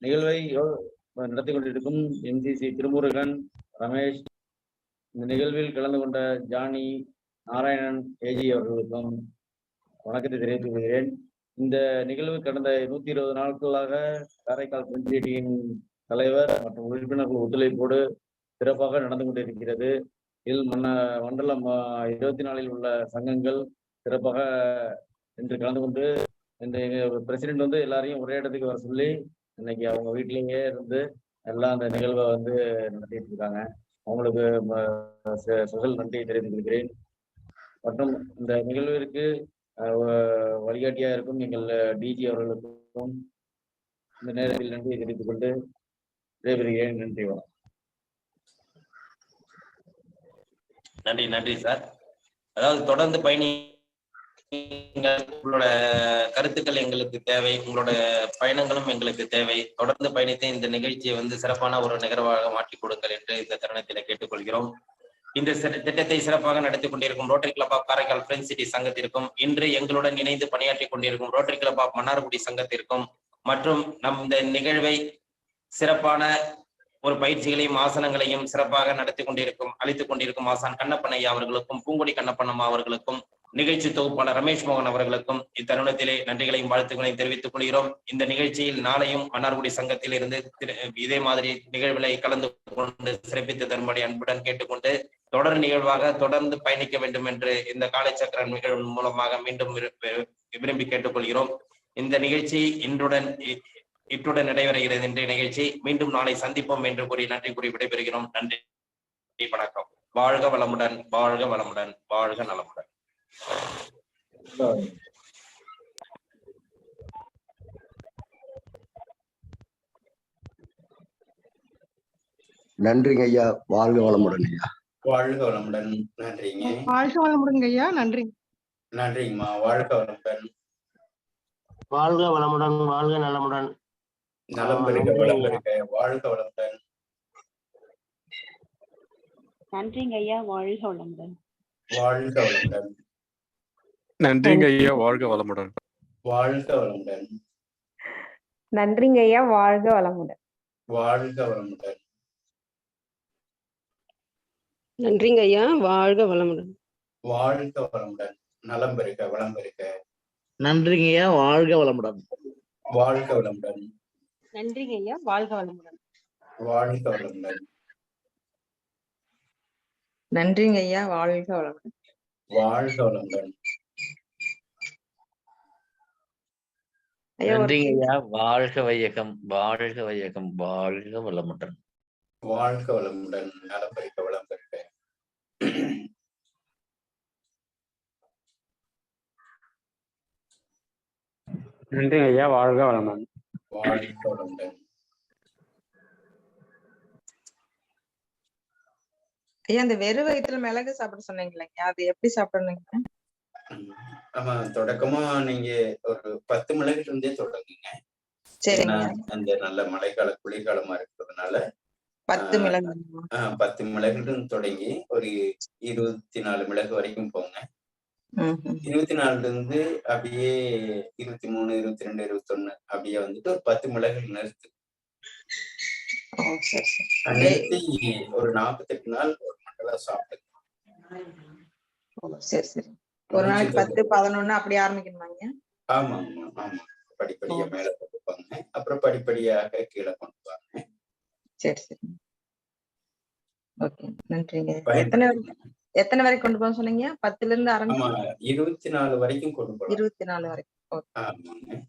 நிகழ்வை நடத்தி கொண்டிருக்கும் என்சிசி திருமுருகன், ரமேஷ், இந்த நிகழ்வில் கலந்து கொண்ட ஜானி, நாராயணன் ஏஜி அவர்களுக்கும் வணக்கத்தை தெரிவித்துக் கொள்கிறேன். இந்த நிகழ்வு கடந்த 120 நாட்களாக காரைக்கால் ஃப்ரெண்ட்ஸ் சிட்டியின் தலைவர் மற்றும் உறுப்பினர்கள் ஒத்துழைப்போடு சிறப்பாக நடந்து கொண்டிருக்கிறது. இதில் மண்டலம் 24 உள்ள சங்கங்கள் சிறப்பாக இன்று கலந்து கொண்டு இந்த பிரசிடென்ட் வந்து எல்லாரையும் ஒரே இடத்துக்கு வர சொல்லி இன்னைக்கு அவங்க வீட்டிலேயே இருந்து எல்லாம் அந்த நிகழ்வை வந்து நடத்திட்டு இருக்காங்க. அவங்களுக்கு ஸ்பெஷல் நன்றியை தெரிவித்துக் கொள்கிறேன். மற்றும் இந்த நிகழ்விற்கு வழிகாட்டியாக இருக்கும் எங்கள் டிஜி அவர்களுக்கும் இந்த நேரத்தில் நன்றியை தெரிவித்துக் கொண்டு விடைபெறுகிறேன். நன்றி, வணக்கம். நன்றி நன்றி சார். அதாவது தொடர்ந்து பயணி, உங்களோட கருத்துக்கள் எங்களுக்கு தேவை, உங்களோட பயணங்களும் எங்களுக்கு தேவை. தொடர்ந்து பயணித்து இந்த நிகழ்ச்சியை வந்து சிறப்பான ஒரு நிகழ்வாக மாற்றிக் கொடுங்கள் என்று இந்த தருணத்தில் கேட்டுக்கொள்கிறோம். இந்த திட்டத்தை சிறப்பாக நடத்தி கொண்டிருக்கும் Rotary club of Karaikal friends city சங்கத்திற்கும், இன்று எங்களுடன் இணைந்து பணியாற்றி கொண்டிருக்கும் ரோட்டரி கிளப் ஆஃப் மன்னார்குடி சங்கத்திற்கும், மற்றும் நம் இந்த நிகழ்வை சிறப்பான ஒரு பயிற்சிகளையும் ஆசனங்களையும் சிறப்பாக நடத்தி கொண்டிருக்கும் அளித்துக் கொண்டிருக்கும் ஆசான் கண்ணப்பன் ஐயா அவர்களுக்கும், பூங்குடி கண்ணப்பன் அம்மா அவர்களுக்கும், நிகழ்ச்சி தொகுப்பாளர் ரமேஷ் மோகன் அவர்களுக்கும் இத்தருணத்திலே நன்றிகளையும் வாழ்த்துக்களையும் தெரிவித்துக் கொள்கிறோம். இந்த நிகழ்ச்சியில் நாளையும் மன்னார்குடி சங்கத்தில் இருந்து இதே மாதிரி நிகழ்வுகளை கலந்து கொண்டு சிறப்பித்து தரும்படி அன்புடன் கேட்டுக்கொண்டு, தொடர் நிகழ்வாக தொடர்ந்து பயணிக்க வேண்டும் என்று இந்த காலைச்சக்கர நிகழ்வு மூலமாக மீண்டும் விரும்பி கேட்டுக்கொள்கிறோம். இந்த நிகழ்ச்சி இத்துடன் நடைபெறுகிறது. இன்றைய நிகழ்ச்சி மீண்டும் நாளை சந்திப்போம் என்று கூறி நன்றி கூறி விடைபெறுகிறோம். நன்றி, வணக்கம். வாழ்க வளமுடன், வாழ்க வளமுடன், வாழ்க நலமுடன். நன்றிங்க ஐயா, வாழ்க வளமுடன் ஐயா. வாழ்க வளமுடன். நன்றிங்க. வாழ்க வளமுடன் ஐயா. நன்றி. நன்றிங்கம்மா. வாழ்க வளமுடன். வாழ்க வளமுடன், வாழ்க நலமுடன். நலம் பெருக, வளம் பெருக. வாழ்க வளமுடன். நன்றிங்க ஐயா. வாழ்க வளமுடன். வாழ்க வளமுடன். நன்றிங்க ஐயா. வாழ்க வளமுடன். வாழ்க வளமுடன். நன்றிங்க ஐயா. வாழ்க வளமுடன். வாழ்க வளமுடன். நன்றிங்க ஐயா. வாழ்க வளமுடன். வாழ்க வளமுடன். நலம் பெருக, வளம் பெருக. நன்றிங்க ஐயா. வாழ்க வளமுடன். வாழ்க வளமுடன். நன்றிங்க ஐயா. வாழ்க வளமுடன். வாழ்க வளமுடன். நன்றிங்க ஐயா. வாழ்க வளமுடன். வாழ்க வளமுடன். நன்றிங்க ஐயா. வாழ்க வையகம், வாழ்க வையகம், வாழ்க வளமுடன். வாழ்க வளமுடன். நலம் பெருக, வளம் பெருக. நன்றிங்க ஐயா. வாழ்க வளமுடன். வாழ்க வளமுடன். ஐயா, அந்த வெறும் வயிற்றுல மிளகு சாப்பிட சொன்னீங்களா? அது எப்படி சாப்பிடணுங்க? ஆமா, தொடக்கமா நீங்க ஒரு 10 மிளகுல இருந்தே தொடங்குங்க. ஏன்னா சரிங்க. அந்த நல்ல மழைக்கால குளிர்காலமா இருக்கிறதுனால 10 மிளகு. 10 மிளகுல இருந்து தொடங்கி ஒரு 24 மிளகு வரைக்கும் போங்க. 24ல இருந்து அப்படியே 23, 22, 21 அப்படியே வந்துட்டு ஒரு 10 மிளகு நிறுத்து. நிறுத்தி ஒரு 48 நாள் ஒரு மண்டலா சாப்பிட்டு. சரி சரி. ஒரு நாளைக்கு 10, 11 அப்படி ஆரம்பிக்கணுமாங்க? ஆமாங்கம்மா, ஆமா. படிப்படியா மேல கொண்டு போங்க. அப்புறம் படிப்படியாக கீழே கொண்டு வாங்க. சரி சரி. ஓகே, நன்றிங்க. எத்தனை வரைக்கும் கொண்டு போக சொன்னீங்க? 10ல இருந்து ஆமா, ஆரம்பிச்சு 24 வரைக்கும் கொண்டு போகலாம். 24 வரைக்கும். ஆமாங்க.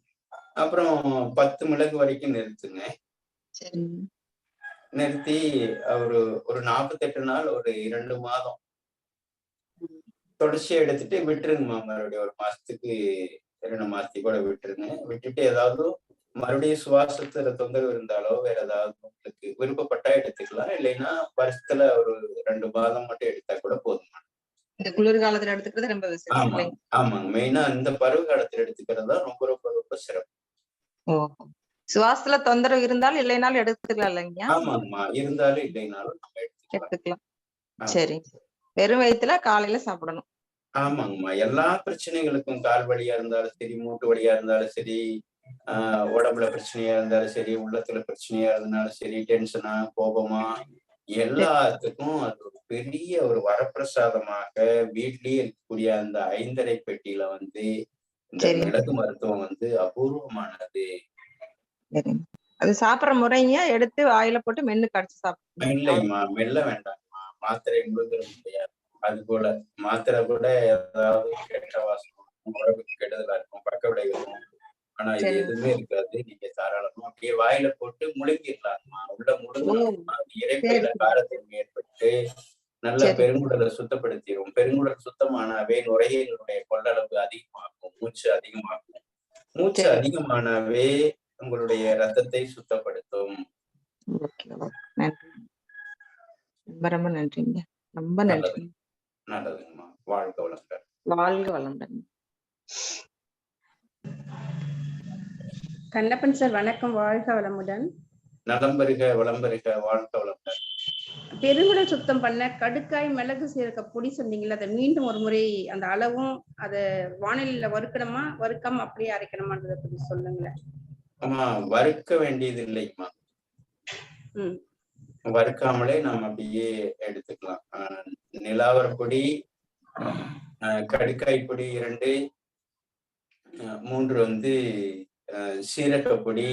அப்புறம் 10 மிளகு வரைக்கும் நிறுத்துங்க. சரி. நிறுத்தி ஒரு 48 நாள் ஒரு 2 மாதம் தொடர்ச்சியா எடுத்துட்டு விட்டுருங்கம்மா. மறுபடியும் ஒரு மாசத்துக்கு 2 மாசத்துக்கு கூட விட்டுருங்க. விட்டுட்டு ஏதாவது மறுபடியும் சுவாசத்துல தொந்தரவு இருந்தாலோ வேற ஏதாவது உங்களுக்கு விருப்பப்பட்டா எடுத்துக்கலாம். இல்லைன்னா வருஷத்துல ஒரு 2 மாதம் மட்டும் எடுத்தா கூட போதுமா. இந்த குளிர்காலத்துல எடுத்துக்கிறது ரொம்ப விசேஷம். ஆமாங்க. மெயினா இந்த பருவ காலத்துல எடுத்துக்கிறது தான் ரொம்ப ரொம்ப ரொம்ப சிறப்பு. ஓஹோ. சுவாசத்துல தொந்தரவு இருந்தாலும் இல்லைனாலும் எடுத்துக்கலாம் இல்லைங்க? ஆமாங்கம்மா, இருந்தாலும் இல்லைனாலும் நம்ம எடுத்துக்கலாம். சரி. வெறும் வயித்துல காலையில சாப்பிடணும். ஆமாங்கம்மா, எல்லா பிரச்சனைகளுக்கும் கால் வலியா இருந்தாலும் சரி, மூட்டு வலியா இருந்தாலும் சரி, உடம்புல பிரச்சனையா இருந்தாலும் சரி, உள்ளத்துல பிரச்சனையா இருந்தாலும் சரி, டென்ஷனா, கோபமா, எல்லாத்துக்கும் அது ஒரு பெரிய ஒரு வரப்பிரசாதமாக வீட்லயே இருக்கக்கூடிய அந்த 5.5 பெட்டியில வந்து இந்த மிளகு மருத்துவம் வந்து அபூர்வமானது. அது சாப்பிடுற முறைங்க எடுத்து வாயில போட்டு மென்னு கடிச்சு சாப்பிடணும். இல்லைங்கம்மா, மெல்ல வேண்டாங்கம்மா. மாத்திரை முழுங்குறது முடியாது. அது போல மாத்திரை கூட ஏதாவது கெட்ட வாசம், உடம்புக்கு கெடுதலா இருக்கும், பக்க விளைவுகளும். ஆனா இது எதுவுமே இருக்காது. நீங்க தாராளமா அப்படியே வாயில போட்டு முழுங்கிடலாம்மா. உள்ள முழுங்கணும்னா அது இரைப்பையில காரத்தன்மை ஏற்பட்டு நல்ல பெருங்குடலை சுத்தப்படுத்திடும். பெருங்குடல் சுத்தமானாவே நுரையீரலுடைய கொள்ளளவு அதிகமாகும், மூச்சு அதிகமாகும். மூச்சு அதிகமானாவே உங்களுடைய ரத்தத்தை சுத்தப்படுத்தும். ரொம்ப ரொம்ப நன்றிங்க. ரொம்ப நன்றி. நல்லதுங்கம்மா. வாழ்க வளமுடன். வாழ்க வளமுடன். கண்ணப்பன் சார் வணக்கம். வாழ்க வளமுடன். நலம் பெறுக, வளம் பெறுக, வாழ்க வளமுடன். பெருங்குடல் சுத்தம் பண்ண கடுக்காய், மிளகு, சீரக பொடி சொன்னீங்கல்ல, அதை மீண்டும் ஒரு முறை அந்த அளவும் அதை வானிலையில வறுக்கணுமா வறுக்காம அப்படியே அரைக்கணுமான்றதை பத்தி சொல்லுங்களேன். ஆமா, வறுக்க வேண்டியது இல்லைங்கம்மா. வறுக்காமலே நாம் அப்படியே எடுத்துக்கலாம். நிலாவர பொடி, கடுக்காய் பொடி 2, 3 வந்து சீரக பொடி,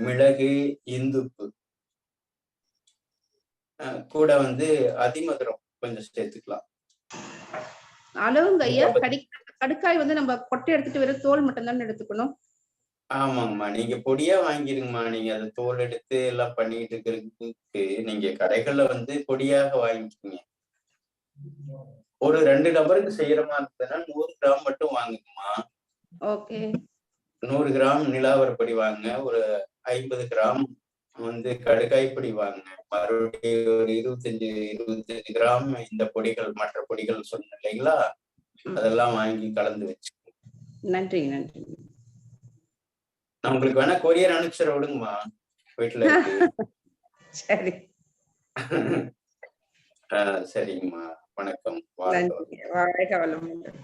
மிளகு, இந்துப்பு, கூட வந்து அதிமதுரம் கொஞ்சம் சேர்த்துக்கலாம். அளவுங்க ஐயா. கடுக்காய் வந்து நம்ம கொட்டை எடுத்துட்டு வெறும் தோல் மட்டும் தானே எடுத்துக்கணும்? ஆமாங்கம்மா, நீங்க பொடியா வாங்கிருங்கம்மா. நீங்க அதை தோல் எடுத்து எல்லாம் பண்ணிட்டு இருக்கிறதுக்கு நீங்க கடைகள்ல வந்து பொடியாக வாங்கிக்கீங்க. ஒரு 2 நபருக்கு செய்யற மாதிரி இருந்ததுன்னா 100 கிராம் மட்டும் வாங்குங்கம்மா. ஓகே. 100 கிராம் நிலாவரப்பொடி வாங்க. ஒரு 50 கிராம் வந்து கடுக்காய் பொடி வாங்க. மறுபடியும் ஒரு 25 கிராம் இந்த பொடிகள், மற்ற பொடிகள் சொன்ன இல்லைங்களா, அதெல்லாம் வாங்கி கலந்து வச்சு. நன்றி நன்றி. நான் உங்களுக்கு வேணா கொரியர் அனுப்பிச்சிட விடுங்கம்மா, வீட்டுல இருக்கு. சரி. சரிங்கம்மா, வணக்கம். வாழ்க வளமுடன்.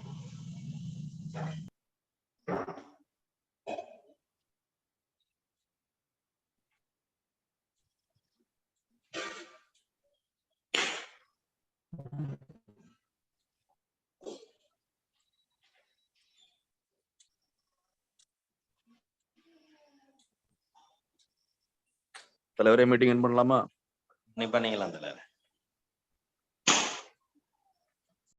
தலைவரே மீட்டிங் என் பண்ணலாமா? நீ பண்ணிக்கலாம் தலைவர்.